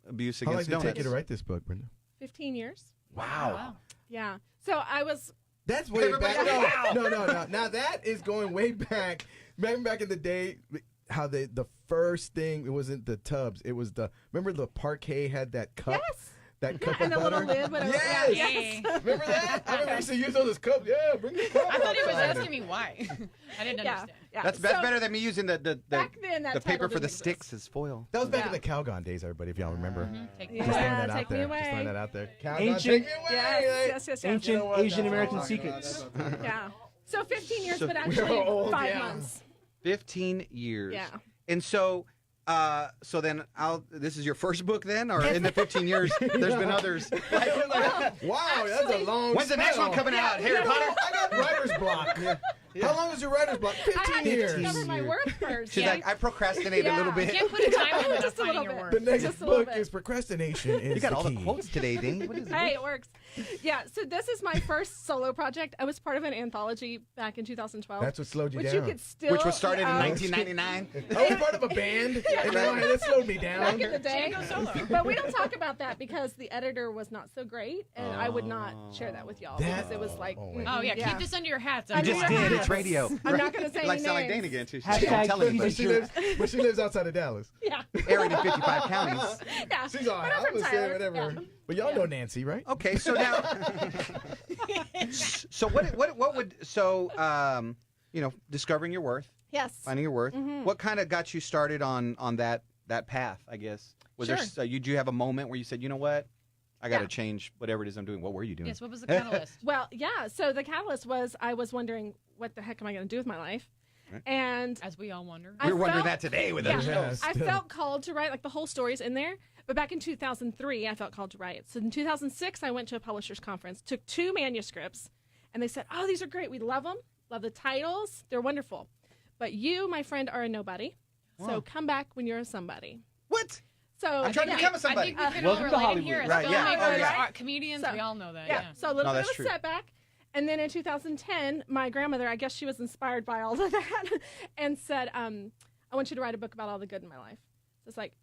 S1: abuse
S3: How long
S1: against
S3: did it
S1: donuts.
S3: take you to write this book, Brenda?
S8: 15 years.
S1: Wow.
S8: Yeah. So I was.
S3: That's way
S1: Everybody
S3: back.
S1: go, wow.
S3: No. Now that is going way back. Back in the day, how the first thing, it wasn't the tubs. It was remember the Parquet had that cup?
S8: Yes.
S3: That cup
S8: And
S3: of
S8: the little
S3: butter.
S8: lid, whatever.
S3: Yes.
S8: Yes.
S3: Remember that? I remember I used to use those as cups. Yeah, bring the cup.
S4: I thought he was
S3: outside.
S4: asking me why. I didn't
S8: Yeah.
S4: understand.
S8: Yeah.
S1: That's
S8: So,
S1: better than me using the
S8: back then, that
S1: the paper
S8: title
S1: for the
S8: didn't
S1: sticks
S8: exist.
S1: as foil.
S3: That was back
S8: Yeah.
S3: in the Calgon days, everybody, if y'all remember.
S4: Take
S8: Yeah.
S3: Just throwing that
S8: take
S3: out
S8: me
S3: there.
S8: away.
S3: Just throwing that out there. Calgon,
S2: Ancient-
S3: take me away.
S8: Yes.
S2: Ancient
S3: You know what?
S2: Asian
S3: That's
S2: American
S3: what I'm talking about.
S2: secrets.
S3: That's what-
S8: Yeah. So 15 years,
S1: So-
S8: but actually
S3: old,
S8: 5
S3: yeah.
S8: months.
S1: 15 years.
S8: Yeah.
S1: And so, so then this is your first book then, or in the 15 years, there's been others.
S3: Wow, that's a long.
S1: When's the next one
S3: spell.
S1: coming out? Harry
S8: you know,
S1: Potter?
S3: I got writer's block. How long is your writer's block?
S8: I had
S3: 15
S8: to
S3: years.
S8: discover my worth first.
S1: She's like, I procrastinate a little
S8: Yeah.
S1: bit.
S4: You can't put a time limit on
S8: Just a
S4: finding
S8: little
S4: your
S8: bit.
S4: worth.
S3: The next
S8: Just a little
S3: book
S8: bit.
S3: is procrastination. Is
S1: You got all the
S3: key.
S1: quotes today, Dane. What is it?
S8: Hey, it works. Yeah, so this is my first solo project. I was part of an anthology back in 2012.
S3: That's what slowed you
S8: which
S3: down.
S8: you could still.
S1: Which was started in
S8: uh,
S1: 1999.
S3: I was part of a band, and now that slowed me down.
S8: Back in the day.
S4: Go solo.
S8: But we don't talk about that because the editor was not so great, and I would not share that with y'all because it was like.
S3: Oh, wait.
S4: Oh, yeah, keep this under your hats.
S8: You
S1: You just
S8: Under your
S1: did.
S8: hats.
S1: It's radio.
S8: I'm not going to say
S1: Like
S8: any
S1: sound like
S8: names.
S1: Dane again too. She
S2: Hashtag
S1: won't tell anybody.
S3: But she lives outside of Dallas.
S8: Yeah.
S1: Airing in 55 counties.
S8: Yeah.
S3: She's all right.
S8: But I'm
S3: I'm
S8: from
S3: gonna say
S8: Tyler.
S3: whatever.
S8: Yeah.
S3: But y'all know Nancy, right?
S1: Okay, so now, so what would discovering your worth,
S8: Yes.
S1: finding your worth.
S8: Mhm.
S1: What kind of got you started on that path? I guess was
S8: Sure.
S1: there did you have a moment where you said, you know what, I got to
S8: Yeah.
S1: change whatever it is I'm doing. What were you doing?
S4: Yes, what was the catalyst?
S8: Well, yeah. So the catalyst was I was wondering what the heck am I going to do with my life,
S1: Right.
S8: and
S4: As we all wonder.
S8: I
S1: We were wondering
S8: felt-
S1: that today with
S8: Yeah.
S1: our shows.
S8: I felt called to write, like the whole story's in there. But back in 2003, I felt called to write. So in 2006, I went to a publisher's conference, took 2 manuscripts, and they said, "Oh, these are great. We love them. Love the titles. They're wonderful. But you, my friend, are a nobody. So
S1: Wow.
S8: come back when you're a somebody."
S1: What?
S8: So
S1: I'm trying to
S8: yeah.
S1: become a
S4: I
S1: somebody.
S4: think we can
S2: Welcome
S4: all
S2: to
S4: relate in
S2: Hollywood.
S4: here as
S1: Right, yeah.
S4: filmmakers,
S1: Oh, yeah.
S4: art comedians.
S8: So-
S4: we all know that.
S8: Yeah.
S4: Yeah.
S8: So a little
S1: No,
S8: bit
S1: that's
S8: of a
S1: true.
S8: setback. And then in 2010, my grandmother, I guess she was inspired by all of that, and said, "I want you to write a book about all the good in my life." So it's like,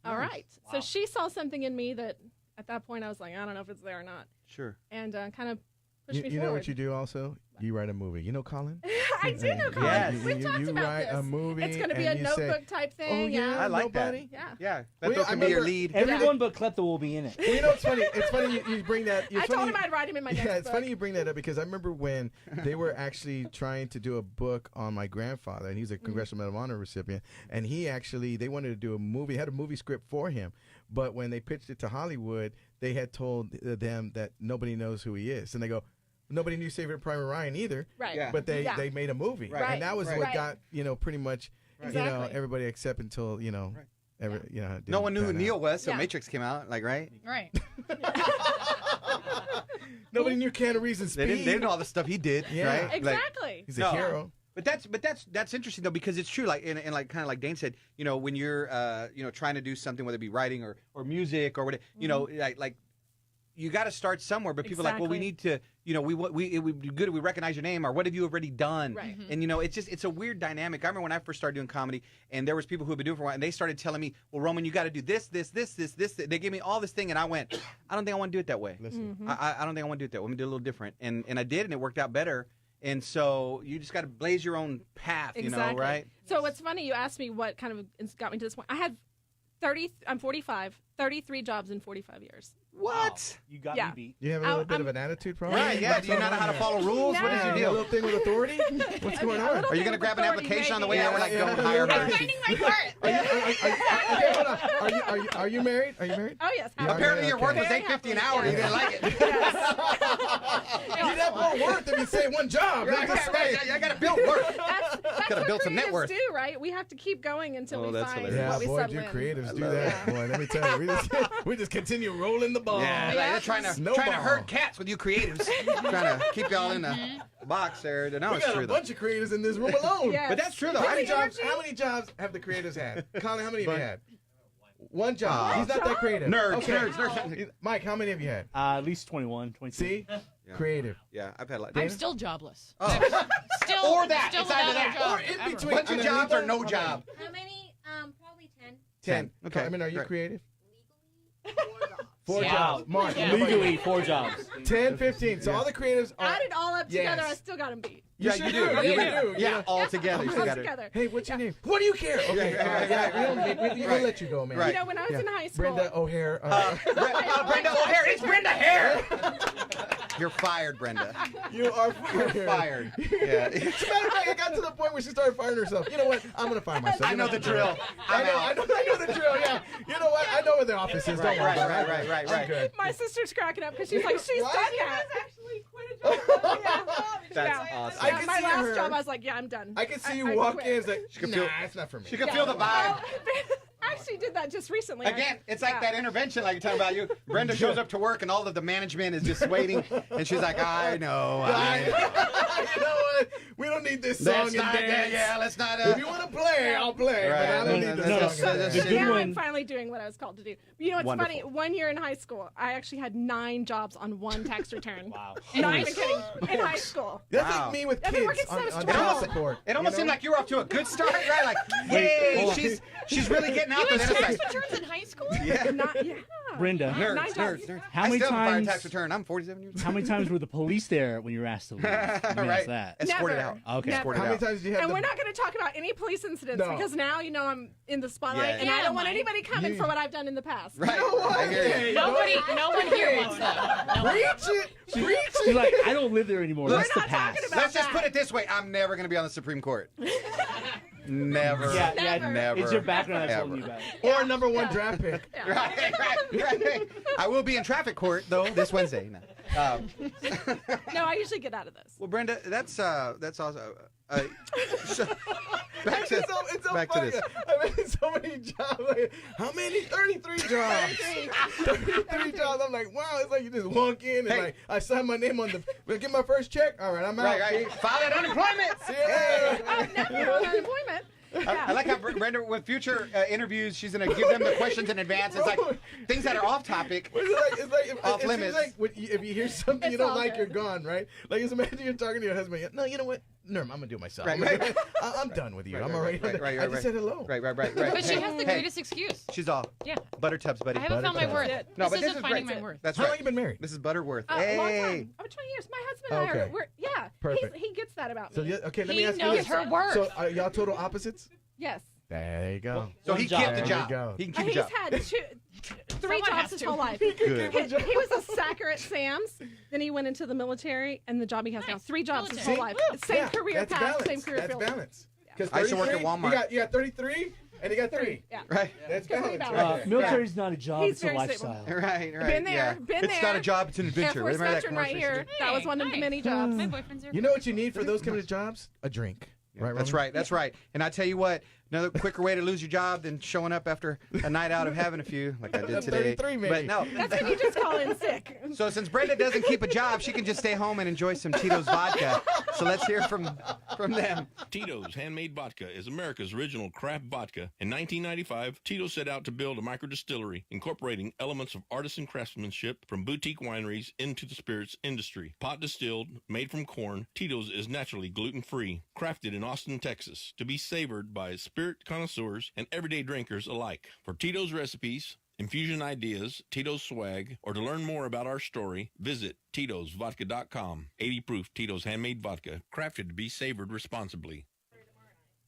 S8: all
S1: Nice.
S8: right. So she saw something in me that at that point I was like, I don't know if it's there or not.
S1: Sure.
S8: And kind of pushed me
S3: You
S8: forward.
S3: know what you do also? You write a movie. You know Colin?
S8: I do know, Colin.
S1: Yes.
S8: We've talked
S3: you
S8: about
S3: write
S8: this.
S3: a movie.
S8: It's going to be a
S3: and you say,
S8: notebook type thing.
S3: Oh yeah,
S1: I like that.
S3: nobody?
S8: Yeah.
S1: Yeah.
S3: Well,
S1: That
S3: I
S1: can be your
S3: remember-
S1: lead.
S2: Everyone but Klepto will be in it.
S3: Well, you know, it's funny. It's funny you bring that. It's
S8: I told
S3: funny,
S8: him I'd write him in my next
S3: Yeah, it's
S8: book.
S3: funny you bring that up because I remember when they were actually trying to do a book on my grandfather, and he's a Congressional Medal of Honor recipient, and they wanted to do a movie, had a movie script for him, but when they pitched it to Hollywood, they had told them that nobody knows who he is, and they go, nobody knew Saving Private Ryan either,
S8: Right.
S1: Yeah.
S3: but they
S8: Yeah.
S3: they made a movie,
S1: Right.
S3: and that was
S8: Right.
S3: what
S8: Right.
S3: got pretty much
S8: Exactly.
S3: everybody except until
S1: Right.
S3: it
S1: No one knew who
S3: didn't pan
S1: Neil
S3: out.
S1: was, so
S8: Yeah.
S1: Matrix came out, like, right?
S4: Right.
S3: Nobody knew Keanu Reeves and
S1: They
S3: Speed.
S1: didn't know all the stuff he did,
S3: Yeah.
S1: right? Like,
S8: Exactly.
S3: He's a
S1: No.
S3: hero.
S1: But that's interesting though, because it's true. Like and like kind of like Dane said, when you're trying to do something, whether it be writing or music or whatever, like you got to start somewhere. But people are like, well, we need to, it would be good if we recognize your name, or what have you already done?
S8: Right.
S1: And it's a weird dynamic. I remember when I first started doing comedy, and there was people who had been doing it for a while, and they started telling me, well, Roman, you got to do this. They gave me all this thing, and I went, I don't think I want to do it that way.
S3: Listen.
S1: I don't think I want to do it that way. I'm gonna do it a little different, and I did, and it worked out better. And so you just got to blaze your own path,
S8: Exactly.
S1: right?
S8: So what's funny, you asked me what kind of got me to this point. I had I'm 45, 33 jobs in 45 years.
S1: What?
S2: You got
S8: Yeah.
S2: me beat.
S3: You have a little
S8: I'm-
S3: bit of an attitude problem?
S1: Right, yeah. Do you not know how to follow rules? What is your
S8: No.
S3: A
S1: deal?
S3: little thing with authority? What's going on?
S1: Are you going to grab an application on the way out? We're like,
S3: Yeah,
S1: go
S3: yeah,
S1: hire
S3: yeah.
S1: her.
S4: Finding my part.
S3: Okay, hold on. Are you married? Are you married?
S8: Oh, yes.
S3: Yeah.
S1: Apparently your worth was
S8: Very
S1: $8.50 an
S8: happily,
S1: hour. You
S8: yeah.
S1: didn't like it.
S3: You'd have more worth if you say one job.
S1: Right,
S3: Just
S1: right,
S3: say-
S1: I got to build worth.
S8: That's
S1: Gotta
S8: what
S1: build some net
S8: creatives
S1: worth.
S8: do, right? We have to keep going until
S1: Oh,
S8: we
S1: that's
S8: find
S1: hilarious.
S3: Yeah,
S8: what we
S3: boy,
S8: settle
S3: do
S8: in.
S3: creatives do
S1: love
S3: that. Boy, let me tell you, we just continue rolling the ball.
S1: Yeah, like they're trying to
S3: Snowball.
S1: herd cats with you creatives. Trying to keep y'all in the box there. No,
S3: We
S1: it's
S3: got
S1: true
S3: a
S1: though.
S3: bunch of creators in this room alone.
S8: Yes.
S1: But that's true though.
S3: How many
S1: I-
S3: jobs have the creators had? Colin, how many have you had? One job. He's not that creative.
S1: Nerds,
S3: Okay.
S1: nerds.
S3: Mike, how many have you had?
S2: At least 21, 22.
S3: See?
S1: Yeah.
S3: Creative.
S1: Yeah, I've had like
S4: I'm still jobless.
S1: Oh.
S4: Still,
S1: Or that.
S4: Still
S1: It's either
S4: without
S1: that.
S4: a job.
S3: Or in
S4: ever.
S3: between.
S1: bunch of jobs or no job.
S5: How many? Probably 10.
S3: 10.
S1: Okay.
S3: I mean, are you
S1: Great.
S3: creative?
S5: Legally or not.
S3: 4
S4: Yeah.
S3: jobs. Mark, how about you?
S2: Legally, 4 jobs.
S3: 10, 15. So
S2: Yeah.
S3: all the creatives are.
S8: Add it all up together,
S3: Yes.
S8: I still got him beat.
S3: You
S1: Yeah,
S3: sure
S1: you do.
S3: do.
S1: You
S3: You
S1: do.
S3: do.
S1: Yeah, all together. You
S8: All
S1: got it.
S8: together.
S3: Hey, what's your name? What do you care? Okay, all right, yeah, we'll let you go, man.
S1: Right.
S8: You know, when I was in high school,
S3: Brenda O'Hare.
S1: Brenda Haire. It's Brenda Haire. You're fired, Brenda.
S3: You are fired.
S1: You're fired. Yeah.
S3: As a matter of fact, it got to the point where she started firing herself. You know what? I'm gonna fire myself.
S1: I know the drill.
S3: I know the drill. Yeah. You know what? I know where the office is. Don't worry.
S1: Right.
S3: I'm good.
S8: my sister's cracking up because she's like, she's done that.
S1: That's awesome.
S3: I can
S8: My
S3: see
S8: last
S3: her.
S8: job, I was like, yeah, I'm done.
S3: I can see you
S8: I
S3: walk
S8: quit.
S3: in. It's like,
S1: could
S3: nah,
S1: feel-
S3: it's not for me.
S1: She can feel the vibe.
S8: I actually did that just recently.
S1: Again, it's like that intervention, like you're talking about. You, Brenda shows up to work, and all of the management is just waiting, and she's like, "I know,
S3: You know what? We don't need this song
S1: let's
S3: and
S1: not,
S3: dance.
S1: yeah, let's not."
S3: If you want to play, I'll play. But I don't need the
S2: No,
S3: song and
S2: the
S3: dance.
S2: good
S8: now
S2: one-
S8: I'm finally doing what I was called to do. You know, it's funny.
S1: Wonderful.
S8: 1 year in high school, I actually had 9 jobs on one tax return.
S2: Wow.
S8: Not even kidding. In high school.
S3: That's
S1: Wow.
S3: like me with
S8: I've been
S3: kids
S8: working
S3: on
S8: since I was
S3: child
S8: 12.
S3: support.
S1: It almost
S3: you
S1: seemed
S3: know?
S1: like you were off to a good start, right? Like, yay,
S2: hold on.
S1: she's really getting out there. Then it's like,
S4: returns in high school?
S1: yeah,
S8: Yeah.
S2: Brenda,
S1: nerds.
S2: How
S1: I
S2: many
S1: still have a fire
S2: times-
S1: tax return. I'm 47 years old.
S2: how many times were the police there when you were asked to leave? Let me
S1: Right.
S2: ask that.
S1: Escorted
S8: Never.
S1: out.
S2: Okay.
S8: Never.
S1: Escorted
S3: How many
S1: out.
S3: times did you have
S8: And
S3: to...
S8: we're not going to talk about any police incidents
S3: No.
S8: because now, you know, I'm in the spotlight
S1: Yeah.
S8: and I
S4: Yeah,
S8: don't want
S4: Mike.
S8: anybody coming for what I've done in the past.
S1: Right. I hear you.
S4: No one here wants that. No one.
S3: Preach it! Preach
S2: She's
S3: it!
S2: like, I don't live there anymore.
S1: We're
S2: That's the
S8: not
S2: past.
S8: talking about-
S1: Let's just put it this way: I'm never going to be on the Supreme Court. Never.
S2: Yeah,
S1: Never.
S2: It's your background that's
S1: Ever.
S2: holding you back.
S3: Or number 1 draft pick.
S1: Right. I will be in traffic court though this Wednesday. No.
S8: No, I usually get out of this.
S1: Well, Brenda, that's also. So, back to,
S3: It's so
S1: back to
S3: funny.
S1: this.
S3: I mean, so many jobs. Like, how many? 33 jobs. 33 jobs. I'm like, wow. It's like you just walk in and
S1: Hey.
S3: like I sign my name on the. Well, get my first check. All right, I'm out.
S1: Right. File that unemployment.
S3: See you later.
S8: Never on unemployment.
S1: I like how Brenda, with future interviews, she's going to give them the questions in advance. It's like things that are off topic.
S3: It's like if,
S1: Off
S3: it
S1: limits.
S3: seems like if you hear something you
S8: It's
S3: don't
S8: all
S3: like,
S8: good.
S3: you're gone, right? Like, just imagine you're talking to your husband. No, you know what? No, I'm gonna do it myself.
S1: Right,
S3: I'm, gonna
S1: right.
S3: do it. I'm done with you. I'm already.
S1: right,
S3: I just said hello.
S1: Right.
S4: But she
S1: Hey,
S4: has the
S1: hey,
S4: greatest excuse.
S1: She's all
S4: Yeah.
S1: Buttertubs, buddy.
S4: I haven't found my
S3: Buttercup.
S4: worth.
S1: No, but
S4: this
S1: this
S4: isn't
S1: is
S4: finding
S1: great.
S4: my worth.
S1: That's
S3: How long
S1: right.
S3: you been married?
S1: This is Butterworth.
S8: A long
S1: Hey.
S8: time. Over 20 years. My husband and I
S3: Okay.
S8: yeah.
S3: Perfect.
S8: He gets that about
S3: So
S8: me.
S3: okay, let
S4: He
S3: me ask you
S4: knows
S3: this.
S4: her worth.
S3: So are y'all total opposites?
S8: Yes.
S3: There you go.
S1: So
S2: One
S1: he
S2: job.
S1: kept the
S3: There
S1: job.
S3: you go.
S1: He can keep a
S8: He's
S1: job.
S8: had 3
S4: Someone
S8: jobs
S4: has
S8: his
S4: to.
S8: whole life.
S1: Good.
S8: He was a sacker at Sam's. Then he went into the military, and the job he has now. 3 jobs his whole life. Same
S3: Yeah,
S8: career
S3: that's
S8: path,
S3: balance.
S8: same career
S3: That's
S8: field.
S3: balance. Because
S1: I used to work at Walmart.
S3: You got 33, and you got 3.
S8: Yeah.
S1: Right.
S3: That's
S8: Completely
S3: balance.
S8: balanced.
S3: Right there.
S2: Military's not a job;
S8: He's
S2: it's a
S8: very
S2: lifestyle.
S1: Right.
S8: Been there,
S1: Yeah.
S8: been
S1: It's
S8: there.
S1: not a job; it's an
S8: Air
S1: adventure.
S8: Force
S1: Remember that
S8: veteran right
S1: commercial?
S8: here. That was one of the
S4: Hey,
S8: many
S4: nice.
S8: jobs.
S4: My boyfriend's here.
S3: You know what you need for those kind of jobs? A drink. Right,
S1: That's
S3: Roman?
S1: right. That's right. And I tell you what, another quicker way to lose your job than showing up after a night out of having a few, like I did today.
S3: 33 maybe.
S1: But no.
S8: That's when you just call in sick.
S1: So since Brenda doesn't keep a job, she can just stay home and enjoy some Tito's vodka. So let's hear from them.
S9: Tito's Handmade Vodka is America's original craft vodka. In 1995, Tito set out to build a microdistillery, incorporating elements of artisan craftsmanship from boutique wineries into the spirits industry. Pot distilled, made from corn, Tito's is naturally gluten-free, crafted in Austin, Texas, to be savored by spirit connoisseurs and everyday drinkers alike. For Tito's recipes, infusion ideas, Tito's swag, or to learn more about our story, visit Tito'sVodka.com. 80 proof Tito's Handmade Vodka, crafted to be savored responsibly.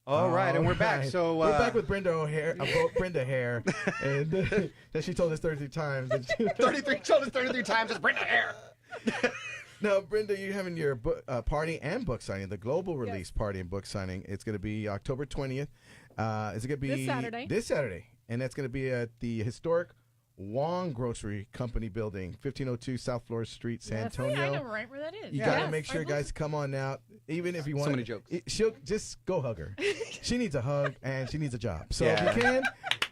S1: All right, and we're back.
S3: Alright.
S1: So
S3: we're back with Brenda O'Hare, Brenda Haire, and that she told us 33 times.
S1: 33 told us 33 times. It's Brenda Haire.
S3: Now, Brenda, you're having your book, party and book signing, the global release party and book signing. It's going to be October 20th. Is it going to be
S8: This Saturday.
S3: This Saturday, and that's going to be at the historic Wong Grocery Company building, 1502 South Florida Street, San Antonio.
S4: I know right where that is.
S3: You got to make sure, guys, come on out. Even if you want,
S1: many jokes.
S3: She'll just go hug her. She needs a hug and she needs a job. So
S1: Yeah.
S3: if you can,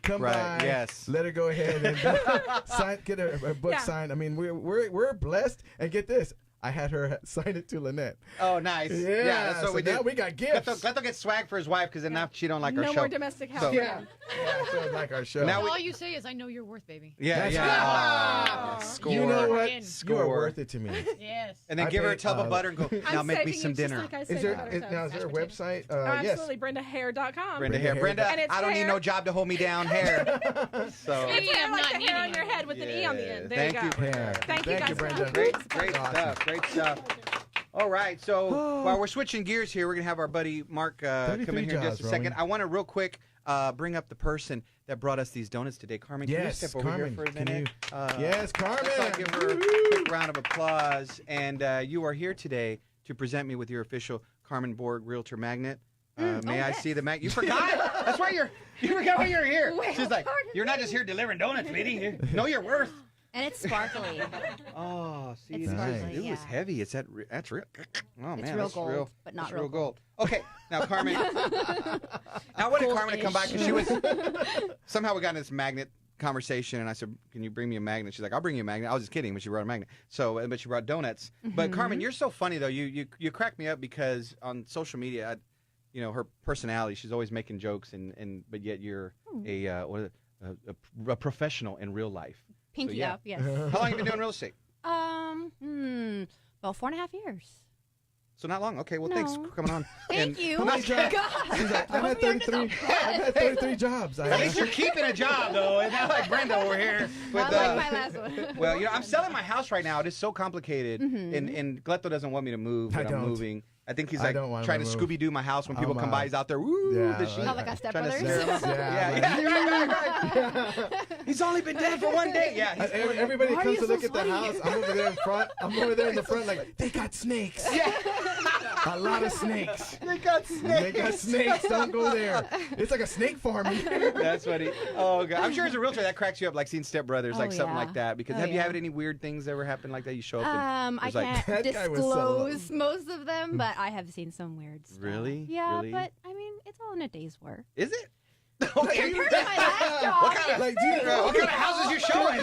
S3: come
S1: Right,
S3: by.
S1: yes.
S3: Let her go ahead and get her book
S8: Yeah.
S3: signed. I mean, we're blessed. And get this. I had her sign it to Lynette.
S1: Oh, nice.
S3: Yeah,
S1: that's what
S3: so
S1: we
S3: now
S1: did.
S3: we got gifts.
S1: Gletho gets swag for his wife because then now she don't like our
S8: No
S1: show.
S8: more domestic help.
S1: So-
S3: Yeah, so it's like our show.
S1: Now we-
S4: All you say is, "I know your worth, baby."
S1: Yeah,
S3: That's
S1: yeah.
S3: right.
S1: Score.
S3: You know what?
S4: In.
S3: You are
S1: Score.
S3: worth it to me.
S4: Yes.
S1: And then
S3: I
S1: give her a
S3: paid,
S1: tub of butter and go, now
S8: I'm
S1: make me
S8: saving
S1: some
S8: it just
S1: dinner.
S8: like I
S3: Is
S8: saved
S3: there
S8: butter toast.
S3: now? Is there a website?
S8: Oh,
S3: Yes.
S8: absolutely. BrendaHaire.com.
S1: Brenda Haire. Brenda,
S8: And it's
S1: I don't need
S8: hair.
S1: no job to hold me down. Hair. So.
S8: It's hair
S4: I'm
S8: like
S4: not
S8: the hair
S4: needing
S8: on your
S4: it.
S8: head with an E on the end. There
S1: Thank
S8: you
S1: you,
S8: go.
S1: Brenda.
S3: Yeah.
S8: Thank you, guys.
S3: Brenda.
S1: Great
S3: Awesome.
S1: stuff. Great stuff. All right, so while we're switching gears here, we're gonna have our buddy Mark come in
S3: 33
S1: here in just a
S3: jobs,
S1: second.
S3: Roman.
S1: I want to real quick bring up the person that brought us these donuts today. Carmen, can you
S3: Yes,
S1: step over
S3: Carmen.
S1: here for a
S3: Can
S1: minute?
S3: Yes, Carmen.
S1: Let's give her a quick round of applause. And you are here today to present me with your official Carmen Borg Realtor Magnet. May I see the magnet? You forgot? That's why you forgot why you're here. She's like, you're not just here delivering donuts, lady. Know your worth.
S10: And it's sparkly.
S1: Oh, see,
S10: It's
S1: it
S10: sparkly,
S1: was
S10: yeah.
S1: heavy. It's that's real. Oh man,
S10: It's real
S1: that's
S10: gold,
S1: real.
S10: but not
S1: that's
S10: real
S1: gold. Okay, now Carmen. Now I wanted Carmen to come by because she was somehow we got in this magnet conversation, and I said, "Can you bring me a magnet?" She's like, "I'll bring you a magnet." I was just kidding, but she brought a magnet. So, but she brought donuts. But Carmen, you're so funny though. You crack me up because on social media, you know her personality. She's always making jokes, but yet you're a professional in real life.
S10: Pinky
S1: yeah.
S10: up, yes.
S1: How long have you been doing real estate?
S10: About 4.5 years.
S1: So not long. Okay, well, thanks
S10: No.
S1: for coming on.
S10: Thank you.
S3: How many jobs?
S10: God.
S3: She's like, I've had 33. I've had 33 jobs.
S1: At least you're keeping a job, though. It's not like Brenda over here. With,
S10: Not like my last one.
S1: well, I'm selling my house right now. It is so complicated, and Gletho doesn't want me to move, but
S3: I
S1: I'm
S3: don't.
S1: moving. I think he's
S3: I
S1: like
S3: don't want
S1: trying to
S3: to move.
S1: Scooby-Doo my house when people
S3: Oh,
S1: come
S3: my.
S1: by. He's out there, woo,
S3: Yeah,
S1: the sheep.
S3: like-
S10: Oh, like a
S1: Trying to
S10: stepbrothers?
S1: scare 'em off. Yeah. He's only been dead for one day. Yeah. he's-
S3: Everybody
S10: Why are
S3: comes
S10: you
S3: to
S10: so
S3: look at the
S10: funny?
S3: house. I'm over there in front. I'm over there in the front like, they got snakes. A lot of snakes.
S1: They got
S3: They
S1: snakes.
S3: got snakes. Don't go there. It's like a snake farm.
S1: That's funny. Oh god, I'm sure as a realtor that cracks you up, like seeing Step Brothers, like
S10: Oh,
S1: something
S10: yeah.
S1: like that. Because
S10: Oh,
S1: have you
S10: yeah.
S1: had any weird things ever happen like that? You show up and
S10: I
S1: there's like,
S10: can't
S3: That guy was so
S10: disclose most of them, but I have seen some weird stuff.
S1: Really?
S10: Yeah,
S1: Really?
S10: but I mean, it's all in a day's work.
S1: is it? Okay.
S10: Compared to my last job.
S1: What kind of
S3: Like, do you know?
S1: what kind of houses you showing?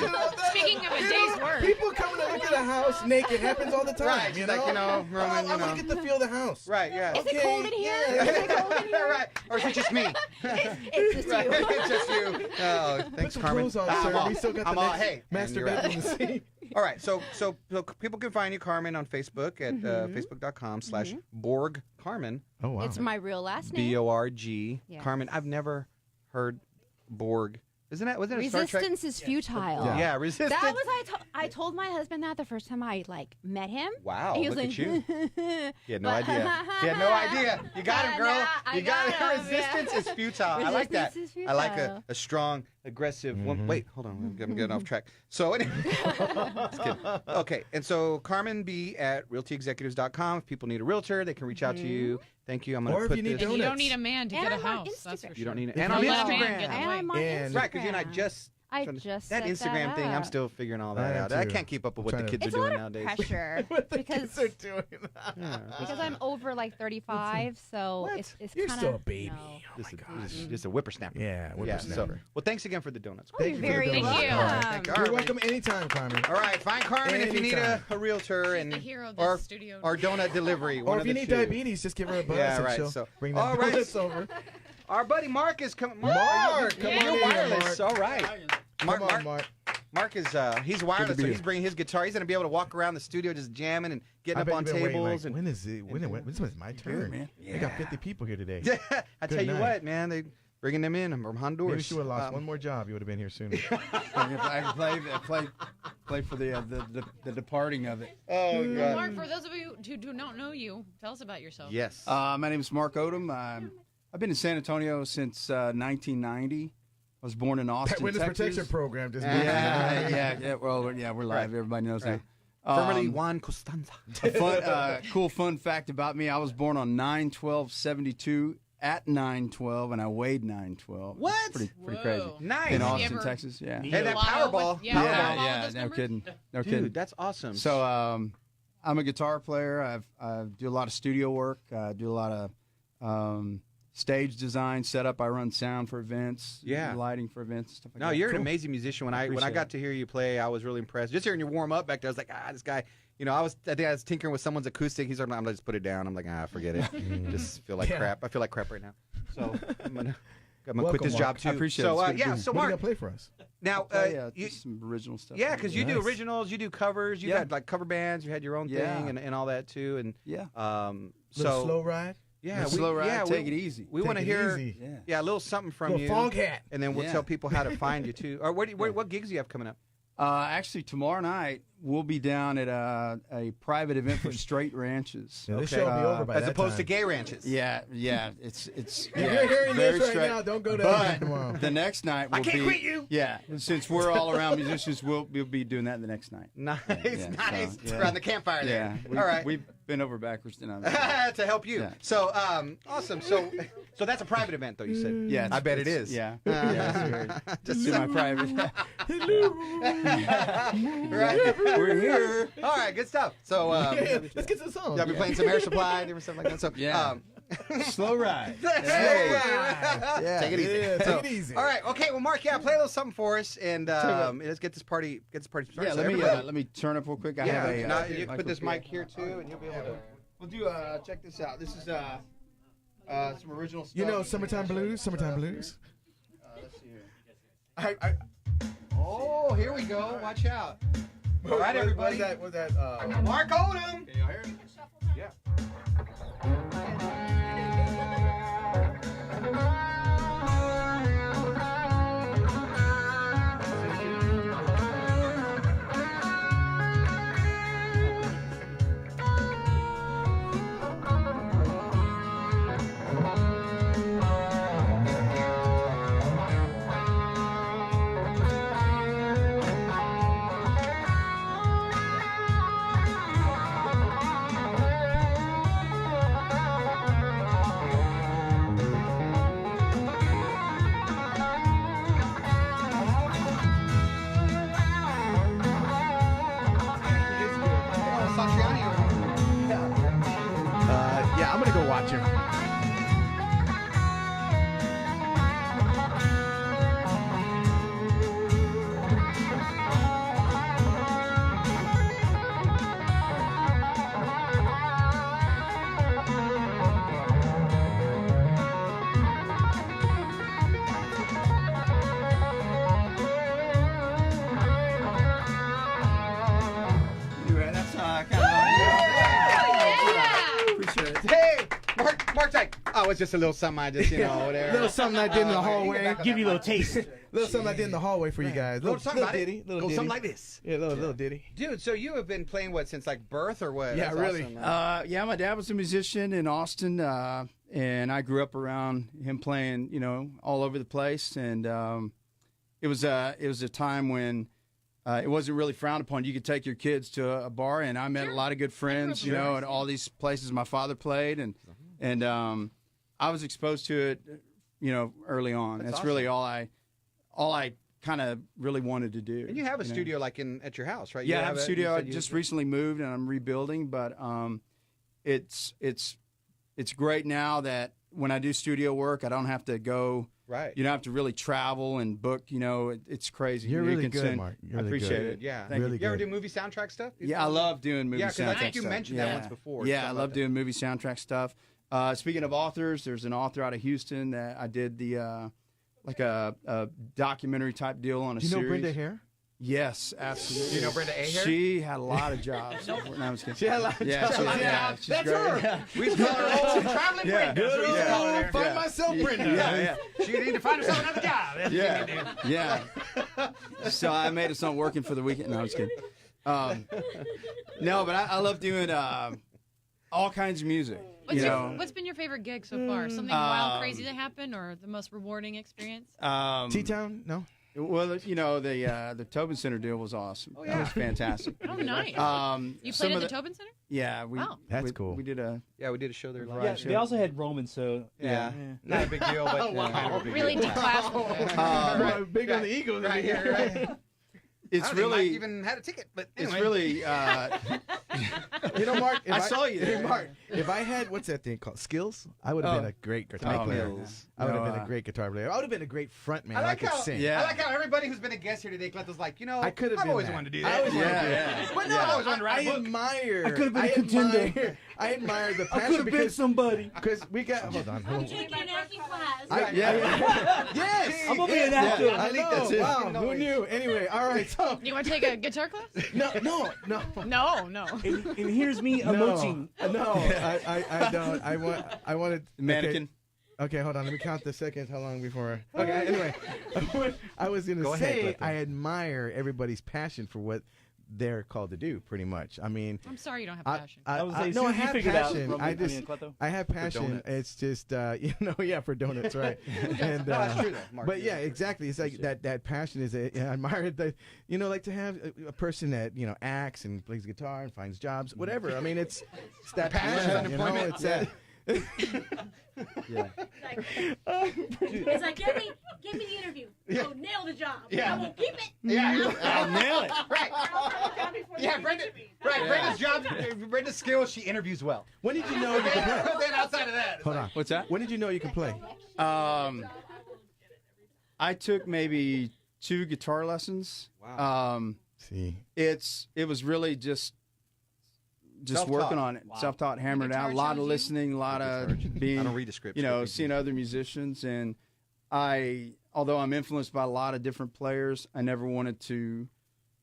S4: Speaking of a day's work.
S3: People coming to look at a house naked happens all the time.
S1: Right,
S3: You
S1: she's
S3: know?
S1: like, Roman,
S3: I
S1: you
S3: want
S1: know.
S3: to get the feel of the house.
S1: Right, yeah.
S10: Is it cold in here?
S3: Yeah.
S10: Is it cold in here?
S1: right. Or is it just me?
S10: It's just
S1: Right,
S10: you.
S1: it's just you. Oh,
S3: Put
S1: thanks,
S3: some
S1: Carmen.
S3: clothes on,
S1: I'm
S3: sir.
S1: all-
S3: We still got
S1: I'm
S3: the
S1: all,
S3: next
S1: hey.
S3: master
S1: and you're
S3: bedroom to see.
S1: All right, so people can find you, Carmen, on Facebook at facebook.com/Borg Carmen,
S3: Oh, wow.
S10: It's my real last name.
S1: BORG.
S10: Yes.
S1: Carmen, I've never heard Borg. Wasn't it a Star Trek?
S10: Resistance is futile.
S1: Yeah, resistance.
S10: That was I told my husband that the first time I met him.
S1: Wow,
S10: And he was
S1: look
S10: like,
S1: at you. He had no
S10: But-
S1: idea. He had no idea. You got him, girl.
S10: Nah, I
S1: You got
S10: got
S1: it.
S10: him,
S1: Resistance
S10: yeah.
S1: is futile. I like that.
S10: Resistance is
S1: I like
S10: futile.
S1: a strong, aggressive woman. Wait, hold on. I'm getting off track. So, anyway. Just kidding. Okay, and so Carmen B at realtyexecutives.com. If people need a realtor, they can reach out to you. Thank you. I'm going
S3: Or
S1: to
S3: if
S1: put
S3: you need
S1: this.
S4: And you don't
S3: Donuts.
S4: need a man to
S10: And
S4: get a
S10: I'm on
S4: house. That's for
S10: Instagram.
S4: sure.
S1: You don't need it.
S3: If
S1: And
S3: you
S1: on
S3: need a
S1: Instagram.
S4: man, get
S10: And I'm on
S3: And-
S10: Instagram.
S1: Right, because you and I just
S10: I just
S1: that
S10: set
S1: Instagram
S10: that
S1: thing. I'm
S10: up.
S1: still figuring all
S3: I
S1: that
S3: am
S1: out. I
S3: too.
S1: can't keep up with what the
S3: Trying to-
S1: kids
S10: It's
S1: are
S10: a lot
S1: doing
S10: of
S1: nowadays.
S10: pressure
S3: What the
S10: because
S3: kids are doing.
S1: Yeah.
S10: because I'm over 35, so
S3: What?
S10: it's
S3: You're
S10: kind
S3: still a
S10: of
S3: baby.
S10: No.
S3: Oh my gosh.
S1: Just a whippersnapper.
S3: Yeah,
S1: So,
S3: whippersnapper.
S1: well, thanks again for the donuts.
S10: Oh, you're
S3: you for the
S10: very
S3: donuts.
S4: Thank you.
S10: welcome.
S1: Thank you.
S3: You're welcome anytime, Carmen.
S1: All right, find Carmen if you need
S3: Anytime.
S1: a realtor and
S4: the hero of this
S1: or
S4: studio.
S1: or donut delivery.
S3: Or
S1: one
S3: if
S1: of
S3: you
S1: the
S3: need
S1: two.
S3: diabetes, just give her a buzz
S1: Yeah,
S3: and
S1: right,
S3: she'll
S1: so-
S3: bring
S1: all
S3: them
S1: right.
S3: donuts over.
S1: Our buddy Mark is coming.
S3: Mark, come
S1: you're
S3: on in here,
S1: wireless.
S3: Mark.
S1: All right. Mark,
S3: Come on, Mark.
S1: Mark is he's wireless,
S3: be
S1: so
S3: here.
S1: he's bringing his guitar. He's gonna be able to walk around the studio just jamming and getting
S3: I
S1: up
S3: bet
S1: on
S3: you've been waiting,
S1: tables.
S3: like, when is it? When's my turn?
S11: man.
S3: I got 50 people here today.
S1: and I tell
S3: Good
S1: you
S3: night.
S1: what, man, they bringing them in from Honduras.
S3: Maybe she would have lost one more job. You would have been here sooner.
S11: I can play for the departing of it.
S1: Oh
S4: Well,
S1: God.
S4: Mark, for those of you who do not know you, tell us about yourself.
S1: Yes.
S11: My name is Mark Odom. I've been in San Antonio since 1990. I was born in
S3: That
S11: Austin,
S3: witness
S11: Texas.
S3: protection program just
S11: Yeah. Well, yeah, we're live.
S1: Right.
S11: Everybody knows
S1: Right.
S11: now.
S1: Formerly Juan Costanza.
S11: Cool fun fact about me: I was born on 9/12/72 at 9/12, and I weighed 9/12.
S1: What?
S11: Pretty
S4: Whoa.
S11: crazy.
S1: Nice.
S11: In
S4: Have you
S11: Austin,
S4: ever-
S11: Texas. Yeah.
S1: Hey, that
S4: Lotto
S1: Powerball.
S4: with- yeah, Powerball
S11: Yeah,
S4: with
S11: yeah,
S4: those
S11: no
S4: numbers?
S11: kidding. No
S1: Dude,
S11: kidding.
S1: that's awesome.
S11: So I'm a guitar player. I do a lot of studio work. I do a lot of stage design, setup. I run sound for events,
S1: Yeah.
S11: lighting for events, and stuff like
S1: No,
S11: that.
S1: you're an
S11: Cool.
S1: amazing musician. When I
S11: appreciate
S1: got
S11: it.
S1: to hear you play, I was really impressed. Just hearing you warm up back there, I was like, this guy, I think I was tinkering with someone's acoustic. He's like, I'm gonna just put it down. I'm like, forget it. Just feel like crap. I feel like crap right now. So I'm gonna quit this job too.
S11: I appreciate
S1: so,
S11: it.
S1: So
S3: What
S1: Mark,
S3: are you gonna play for us?
S1: now
S11: you, some original stuff.
S1: yeah, because you do originals, you do covers, you had like cover bands, you had your own thing and all that too, and
S3: Little slow ride.
S1: Yeah,
S11: slow ride. Take it easy.
S1: We want to hear a little something from you.
S3: Fog hat.
S1: And then we'll tell people how to find you too. Or what gigs do you have coming up?
S11: Actually, tomorrow night we'll be down at a private event for straight ranches.
S3: This show will be over by
S1: as
S3: that
S1: opposed to
S3: time.
S1: gay ranches.
S11: Yeah. It's.
S3: If you're hearing
S11: very
S3: this right
S11: straight.
S3: now, don't go to
S11: But
S3: tomorrow.
S11: the next night will
S1: I can't
S11: be.
S1: quit you.
S11: Yeah, since we're all around musicians, we'll be doing that the next night.
S1: Nice,
S11: Yeah,
S1: nice.
S11: so,
S1: Around the campfire there.
S11: Yeah.
S1: All right.
S11: We've been over backwards tonight.
S1: To help you.
S11: Yeah.
S1: So awesome. So that's a private event though. You said.
S11: Yeah,
S1: I bet it is.
S11: Yeah. Just in my private.
S1: Right.
S11: We're here.
S1: All right. Good stuff. So
S3: let's get to the song.
S1: I'll be playing some Air Supply, different stuff like that. So
S11: Slow ride.
S1: Yeah. Take it easy.
S3: Yeah,
S1: So,
S3: take it easy.
S1: All right. Okay. Well, Mark, play a little something for us, and let's get this party started.
S11: Yeah,
S1: So
S11: let me turn up real quick. I have a.
S1: you can put this mic here too, and you'll be able to.
S11: We'll do. Check this out. This is some original stuff.
S3: You know, Summertime Blues.
S11: Let's see here.
S1: Oh, here we go. Watch out. All right, everybody.
S3: Was that?
S1: Mark Odom.
S11: Can y'all hear it?
S1: Yeah.
S3: Yeah, I'm gonna go watch him.
S11: That's how I kind of. Appreciate it.
S1: Hey, Mark's like, oh, it's just a little something I just, whatever.
S3: Little something I did in the hallway.
S2: Give you a little taste.
S3: Little something I did in the hallway for you guys.
S1: Little something like
S3: ditty. Little ditty.
S1: something like this.
S3: Yeah, little ditty.
S1: Dude, so you have been playing since like birth or what?
S3: Yeah,
S1: That's
S3: really.
S1: awesome, man.
S11: Yeah, my dad was a musician in Austin, and I grew up around him playing, all over the place. And it was a time when it wasn't really frowned upon. You could take your kids to a bar, and I met a lot of good friends, at all these places my father played, and I was exposed to it, early on. That's
S1: awesome.
S11: really all I kind of really wanted to do.
S1: And you have a studio like at your house, right?
S11: Yeah, I have a studio. I just recently moved and I'm rebuilding, but it's great now that when I do studio work, I don't have to go.
S1: Right.
S11: You don't have to really travel and book. It's crazy.
S3: You're really
S11: can
S3: good,
S11: send,
S3: Mark. You're
S11: I
S3: really
S11: appreciate
S3: good.
S11: it.
S1: Yeah.
S11: Thank
S3: Really
S1: you ever
S3: good.
S1: do movie soundtrack stuff?
S11: Yeah, I love doing movie soundtrack stuff.
S1: Yeah, because I think you mentioned that once before.
S11: Yeah, I love doing movie soundtrack stuff. Speaking of authors, there's an author out of Houston that I did the like a documentary type deal on a
S3: Do you know
S11: series.
S3: Brenda Haire?
S11: Yes, absolutely.
S1: Do you know Brenda Haire?
S11: She had a lot of jobs. No, I was kidding.
S3: She had a lot of jobs.
S11: She's
S3: That's
S11: great.
S3: her.
S11: Yeah.
S1: We used to call her old traveling
S11: Yeah.
S1: Brenda. That's what we used to call her.
S3: Find myself Brenda.
S11: Yeah.
S1: She need to find herself another job. That's what you need to do.
S11: Yeah. So I made it something working for the weekend. No, I was kidding. No, but I love doing all kinds of music.
S4: What's been your favorite gig so far? Something wild, crazy that happened, or the most rewarding experience?
S3: T-Town? No?
S11: Well, the Tobin Center deal was awesome.
S1: Oh, yeah.
S11: That was fantastic.
S4: Oh, nice. You
S11: some
S4: played
S11: of
S4: at the Tobin Center?
S11: Yeah,
S4: Wow.
S3: That's cool.
S11: We did a
S1: Yeah, we did a show there live.
S2: Yeah, they also had Roman, so
S1: Yeah. Not a big deal, but kind of a big
S10: Really
S1: deal.
S10: declassified.
S3: Big on the Eagles.
S1: Right here, right?
S11: It's
S1: I don't think Mike
S11: really
S1: even had a ticket, but
S11: it's
S1: anyway.
S11: really
S3: You know, Mark, if
S11: I saw you there.
S3: Hey, Mark, if I had what's that thing called skills, I would have been a great guitar player.
S1: Mills.
S3: I would have been a great guitar player. I would have been a great front man.
S1: I like
S3: could
S1: how
S3: sing.
S11: Yeah.
S1: I like how everybody who's been a guest here today, Cleto's like,
S3: I could have
S1: I've
S3: been
S1: always
S3: that.
S1: wanted to do
S3: I
S1: that.
S3: always wanted to do
S11: Yeah,
S3: that.
S11: yeah.
S3: But no,
S1: Yeah. I always wanted to write a book.
S3: admire.
S2: I could have been a contender.
S3: I admire the
S2: I
S3: passion
S2: could have been
S3: because
S2: somebody.
S3: we got. Hold on. Hold on.
S5: Taking an acting class.
S3: Yes.
S2: I'm gonna be an actor.
S3: I
S1: think
S3: know.
S1: that's it.
S3: Wow. Who knew? Anyway, all right. So
S4: You want to take a guitar class?
S3: no.
S4: No.
S2: And here's me emoting.
S3: No, I don't. I wanted
S11: mannequin.
S3: Okay, hold on. Let me count the seconds. How long before? Okay. Anyway, I was gonna
S1: Go ahead,
S3: say
S1: Clifton.
S3: I admire everybody's passion for what they're called to do. Pretty much. I mean,
S4: I'm sorry you don't have passion.
S2: I was saying,
S3: no, I
S2: soon as you
S3: have
S2: figured out
S3: passion.
S2: from-
S3: I just.
S2: Cleto.
S3: I have passion.
S1: donuts.
S3: It's just, for donuts, right? And,
S1: No, that's true, though, Mark.
S3: but yeah, exactly. It's like that passion is. I admire that. Like to have a person that acts and plays guitar and finds jobs, whatever. I mean, it's that passion. It's that.
S11: Yeah.
S5: It's like, give me the interview.
S1: Yeah.
S5: Oh, nail the job.
S1: Yeah.
S5: I will keep it.
S1: Yeah.
S11: I'll nail it.
S1: Right. Yeah, Brenda's skills, she interviews well.
S3: When did you know you could play?
S1: Then outside of that, it's
S3: Hold
S1: like-
S3: on.
S11: What's that?
S3: When did you know you could play?
S11: I took maybe 2 guitar lessons.
S1: Wow.
S3: See.
S11: It was really just
S1: Self-taught.
S11: working on it, self-taught, hammering it out. A lot of listening, a lot of being,
S1: I don't read the script.
S11: seeing other musicians. And although I'm influenced by a lot of different players, I never wanted to,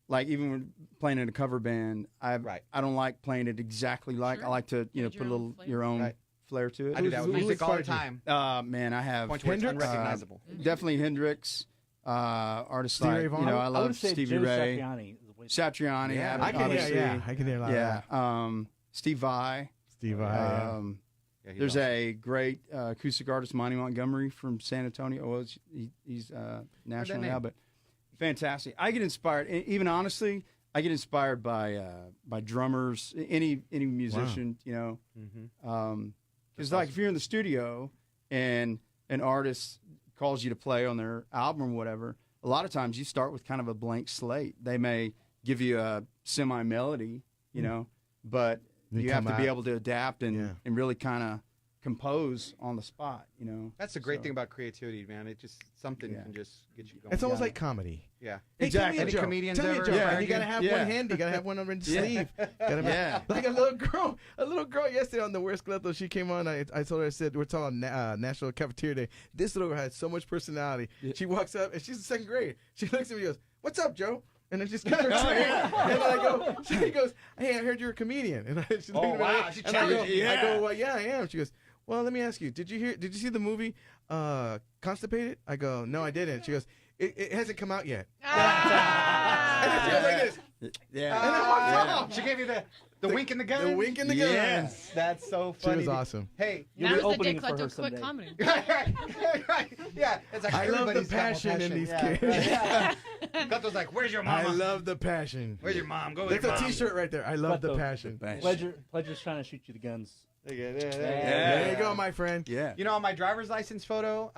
S11: like, even when playing in a cover band, I don't like playing it exactly like.
S4: Sure.
S11: I like to,
S4: Add
S11: put
S4: your
S11: a
S4: own
S11: little
S4: flavor.
S11: your own
S1: Right.
S11: flair to it.
S1: I do that with
S3: Who's
S1: music all the
S3: inspired
S1: time.
S11: Man, I have
S1: Point where it's
S3: Hendrix?
S1: unrecognizable.
S11: definitely Hendrix, artists
S3: Stevie
S11: like
S3: Ray Vaughan?
S11: I
S2: I
S11: love
S2: would say
S11: Stevie
S2: Joe
S11: Ray,
S2: Satriani is the way-
S11: Satriani.
S1: Yeah,
S3: I can hear,
S11: obviously.
S3: I can hear a lot of
S11: Yeah,
S3: that.
S11: Steve Vai.
S3: Steve Vai.
S1: Yeah, he's
S11: There's
S1: awesome.
S11: a great acoustic artist, Monty Montgomery from San Antonio. Well, he's national now,
S1: name?
S11: but fantastic. I get inspired, even honestly, I get inspired by drummers, any musician, because like if you're in the studio and an artist calls you to play on their album or whatever, a lot of times you start with kind of a blank slate. They may give you a semi melody, but
S3: They
S11: you have
S3: come
S11: to be
S3: out.
S11: able to adapt and really kind of compose on the spot.
S1: That's the great
S11: So-
S1: thing about creativity, man. It just something
S11: Yeah.
S1: can just get you going.
S3: It's almost like comedy.
S1: Yeah.
S3: Hey,
S11: Exactly.
S3: Tell me
S1: Any
S3: a joke.
S1: comedians
S3: Tell me a
S1: ever?
S3: joke,
S1: Yeah.
S3: man. You gotta have
S11: Yeah.
S3: one hand. You gotta have one on the
S11: Yeah.
S3: sleeve. Gotta be-
S11: Yeah.
S3: Like a little girl yesterday on the Worst Cleto. She came on. I told her, I said, we're talking National Cafeteria Day. This little girl had so much personality.
S11: Yeah.
S3: She walks up and she's in 2nd grade. She looks at me and goes, "What's up, Joe?" And then just gives her
S11: Oh, yeah.
S3: And she goes, "Hey, I heard you're a comedian." And she
S1: Oh, wow. She
S3: and I go,
S1: challenged you.
S3: I go, "Well, yeah, I am." She goes, "Well, let me ask you. Did you see the movie Constipated?" I go, "No, I didn't." She goes, It hasn't come out yet." And then she goes like this.
S11: Yeah.
S3: And then walks off.
S1: She gave you the wink in the gun.
S3: The wink in the gun.
S1: Yes, that's so
S3: She
S1: funny.
S3: was awesome.
S1: Hey,
S2: You'll be
S4: Now's the
S2: opening
S4: Dick
S2: for her
S4: Cleto Quick
S2: someday.
S4: Comedy.
S1: yeah, it's like
S3: I love the
S1: everybody's got more
S3: passion in these
S1: Yeah,
S3: kids.
S1: right. Yeah. Cleto's like, "Where's your
S3: I
S1: mama?
S3: love the passion.
S1: Where's your mom? Go with
S3: That's
S1: your
S3: a
S1: mom."
S3: T-shirt right there. I love the
S2: Cleto.
S3: passion.
S2: Pleasure's trying to shoot you the guns.
S1: Yeah.
S3: There you go, my friend.
S11: Yeah.
S1: You know, on my driver's license photo,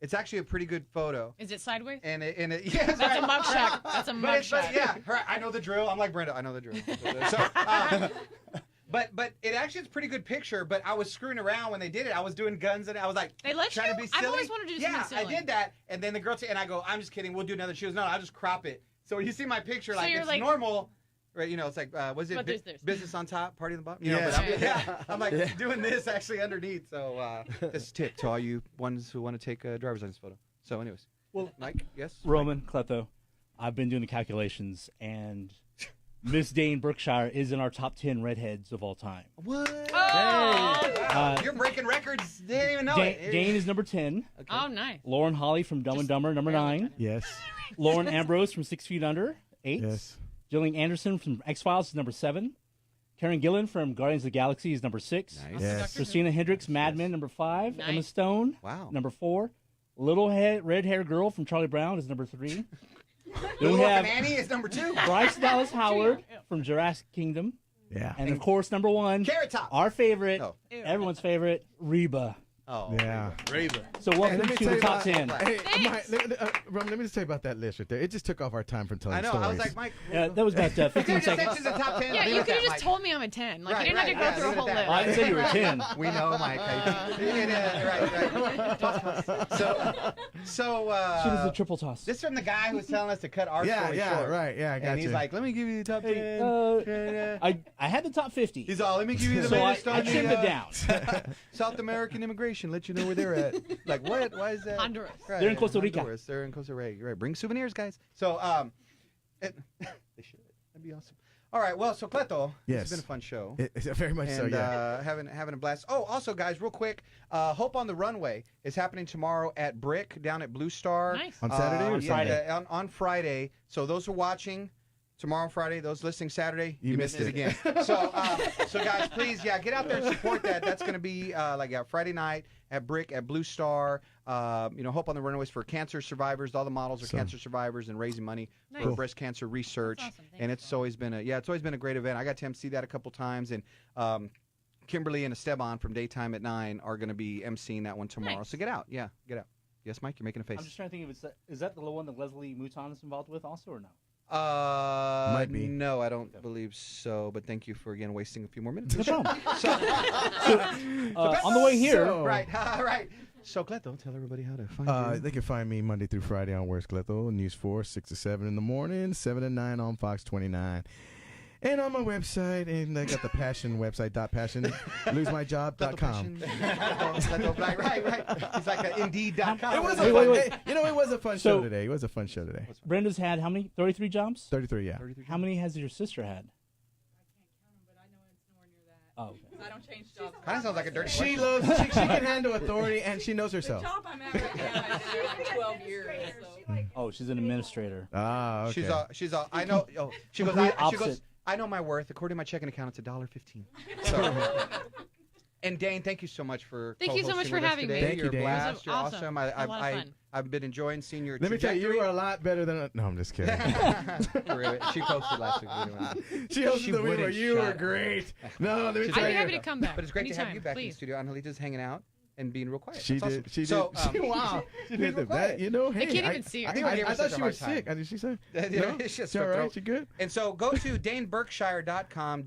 S1: it's actually a pretty good photo.
S4: Is it sideways?
S1: And it yes,
S4: That's
S1: right.
S4: a mugshot. That's a
S1: But
S4: mugshot.
S1: yeah, I know the drill. I'm like Brenda. I know the drill. So, but it actually is a pretty good picture. But I was screwing around when they did it. I was doing guns and I was like,
S4: They let
S1: trying
S4: you?
S1: to be
S4: I've
S1: silly.
S4: always wanted to do
S1: yeah,
S4: something silly.
S1: I did that, and then the girl and I go, "I'm just kidding. We'll do another." She goes, "No, I'll just crop it." So when you see my picture,
S4: So
S1: like
S4: you're
S1: it's
S4: like-
S1: normal. Right, it's like, was it
S4: But there's-
S1: business on top, party on the bottom?
S11: Yeah.
S1: But I'm like doing this actually underneath. So this is a tip to all you ones who want to take a driver's license photo. So anyways,
S2: Well,
S1: Mike, yes?
S2: Roman, Cleto, I've been doing the calculations, and Miss Dane Berkshire is in our top 10 redheads of all time.
S1: What?
S4: Oh,
S1: You're breaking records. Didn't even know
S2: Dane,
S1: it.
S2: Dane is number 10.
S4: oh, nice.
S2: Lauren Holly from Dumb and Dumber, number
S4: barely
S2: 9.
S3: Yes.
S2: Lauren Ambrose from 6 Feet Under, 8.
S3: Yes.
S2: Jillian Anderson from X-Files is number 7. Karen Gillan from Guardians of the Galaxy is number 6.
S1: Nice.
S3: Yes.
S2: Christina Hendricks, Mad Men, number 5.
S4: Nice.
S2: Emma Stone,
S1: Wow.
S2: number 4. Little red hair girl from Charlie Brown is number 3. Then
S1: Little
S2: we
S1: Orphan
S2: have
S1: Annie is number 2.
S2: Bryce Dallas Howard from Jurassic Kingdom.
S3: Yeah.
S2: And of course, number 1,
S1: Carrot Top.
S2: our favorite,
S1: Oh.
S2: everyone's favorite, Reba.
S1: Oh,
S3: Yeah.
S1: Raven.
S2: So
S3: Hey,
S2: welcome
S3: let me
S2: to
S3: tell
S2: the
S3: you
S2: top
S3: about-
S2: 10.
S3: Hey, Roman, let me just tell you about that list right there. It just took off our time from telling
S1: I know.
S3: stories.
S1: I was like, Mike.
S2: That was about 15 seconds.
S1: The top 10.
S4: Yeah,
S1: Leave
S4: you
S1: it
S4: could
S1: at
S4: have
S1: that,
S4: just
S1: Mike.
S4: told me I'm a 10. Like,
S1: Right,
S4: you didn't
S1: right,
S4: have to go
S1: yeah,
S4: through a
S1: leave it
S4: whole
S1: at
S4: list.
S1: that.
S2: I didn't say you were 10.
S1: We know, Mike. Right. So
S2: She does the triple toss.
S1: this from the guy who was telling us to cut our story
S3: yeah,
S1: short.
S3: right, yeah, I got
S1: And he's
S3: you.
S1: like, let me give you the top 10.
S2: Hey, I had the top 50.
S1: He's all, let me give you the
S2: So I
S1: latest on
S2: trimmed
S1: the,
S2: it down.
S1: South American immigration, let you know where they're at. Like, what? Why is that?
S4: Honduras.
S1: Right,
S2: They're in Costa Rica.
S1: Honduras. They're in Costa Rica. You're right. Bring souvenirs, guys. So, they should. That'd be awesome. All right. Well, so Cleto,
S3: Yes.
S1: it's been a fun show.
S3: It's very much so,
S1: And
S3: yeah.
S1: having a blast. Oh, also, guys, real quick, Hope on the Runway is happening tomorrow at Brick down at Blue Star.
S4: Nice.
S3: On Saturday or
S1: yeah,
S3: Friday?
S1: On Friday. So those who are watching tomorrow, Friday. Those listening Saturday,
S3: You
S1: missed
S3: missed
S1: it again. So guys, please, get out there and support that. That's going to be Friday night at Brick at Blue Star. Hope on the Runaways for cancer survivors. All the models are cancer survivors and raising money for
S4: Nice.
S1: breast cancer research.
S4: That's awesome. Thank
S1: And
S4: you.
S1: it's always been a great event. I got to MC that a couple times, and Kimberly and Esteban from Daytime at 9 are going to be emceeing that one tomorrow.
S4: Nice.
S1: So get out. Yeah, get out. Yes, Mike, you're making a face.
S2: I'm just trying to think if is that the one that Leslie Mouton is involved with also or no?
S3: Might be.
S1: No, I don't believe so. But thank you for again wasting a few more minutes.
S2: No problem.
S1: So,
S2: On the way here,
S3: So-
S1: right. So, Cleto, tell everybody how to find you.
S3: They can find me Monday through Friday on Where's Cletho, News 4, 6 to 7 in the morning, 7 to 9 on Fox 29. And on my website, and I got the Passion website, .passion, losemyjob.com.
S1: Right. It's like Indeed.com.
S3: It was
S2: Wait,
S3: a
S2: wait,
S3: fun,
S2: wait.
S3: it was a fun
S2: So-
S3: show today. It was a fun show today.
S2: Brenda's had how many? 33 jobs?
S3: 33, yeah.
S2: How many has your sister had? Oh, okay.
S12: I don't change jobs.
S1: Kind of sounds like a dirty
S3: She
S1: question.
S3: loves, she can handle authority, and she knows herself.
S12: The job I'm at right now, I've been doing for 12 years. So.
S2: Oh, she's an administrator.
S3: Ah, okay.
S1: She's all. I know. Oh, she goes.
S2: Complete
S1: She goes.
S2: opposite.
S1: I know my worth. According to my checking account, it's $1.15. So, and Dane, thank you so much for.
S4: Thank you so much
S1: co-hosting
S4: for
S1: with us
S4: having
S1: today.
S4: me.
S3: Thank you,
S1: You're a
S3: Dane.
S1: blast.
S4: It was
S1: You're
S4: awesome.
S1: awesome.
S4: It was a lot of fun.
S1: I've been enjoying seeing your.
S3: Let me tell you, you
S1: trajectory.
S3: are a lot better than. No, I'm just kidding.
S1: She posted last week.
S3: She hosted
S1: She
S3: the week where
S1: wouldn't
S3: you were
S1: shut
S3: great. No, let me
S1: She's
S3: tell
S4: I'd be
S3: you.
S4: happy to come back.
S1: But it's great to have
S4: anytime,
S1: you back in the
S4: please.
S1: studio. Angelita's hanging out and being real quiet.
S3: She
S1: That's
S3: did.
S1: awesome.
S3: She did.
S1: So,
S3: Wow.
S1: She did real quiet.
S3: You know, hey,
S4: can't even see her.
S1: I think we gave her
S3: I thought
S1: such a
S3: she
S1: hard
S3: was
S1: time.
S3: sick. Did she say?
S1: Yeah,
S3: No?
S1: it's just
S3: She all
S1: strep
S3: right?
S1: throat.
S3: You good?
S1: And so go to DaneBerkshire.com,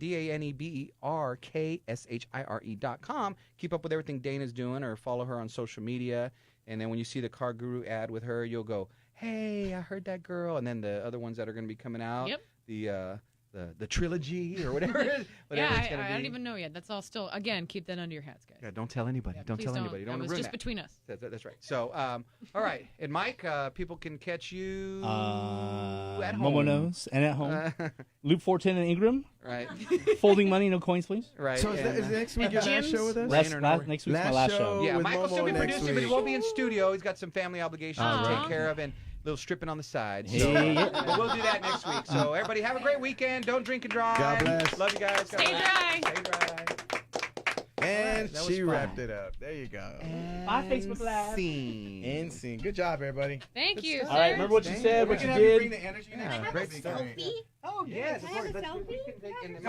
S1: DaneBerkshire.com. Keep up with everything Dane is doing or follow her on social media. And then when you see the Car Guru ad with her, you'll go, hey, I heard that girl. And then the other ones that are going to be coming out,
S4: Yep.
S1: the trilogy or whatever it is. Whatever
S4: Yeah,
S1: it's gonna
S4: I
S1: be.
S4: don't even know yet. That's all still. Again, keep that under your hats, guys.
S1: Yeah, don't tell anybody.
S4: Yeah,
S1: don't
S4: please
S1: tell anybody. Don't
S4: That
S1: wanna
S4: was
S1: ruin
S4: just
S1: that.
S4: between us.
S1: That's right. So, all right. And Mike, people can catch you at home.
S2: Momonos and at home. Loop 410 in Ingram.
S1: Right.
S2: Folding money, no coins, please.
S1: Right.
S3: So is next week your last
S4: Gyms?
S3: show with us?
S2: Next week's my last show.
S1: Yeah,
S3: with
S1: Mike will
S3: Momo
S1: still be
S3: next
S1: producing, but he
S3: week.
S1: won't be in studio. He's got some family obligations to
S4: Aw.
S1: take care of and a little stripping on the side. So,
S2: Hey.
S1: but we'll do that next week. So everybody have a great weekend. Don't drink and drive.
S3: God bless.
S1: Love you guys. God
S4: Stay
S1: bless.
S4: dry.
S1: Stay dry.
S3: And
S1: that was
S3: she
S1: fun.
S3: wrapped it up. There you go.
S2: Bye, Facebook Live.
S1: Scene.
S3: And scene. Good job, everybody.
S4: Thank you.
S2: All right, remember what you said, what you did.
S1: the energy.
S5: Can I have a selfie?
S1: Oh, yes.
S5: Can I have a selfie?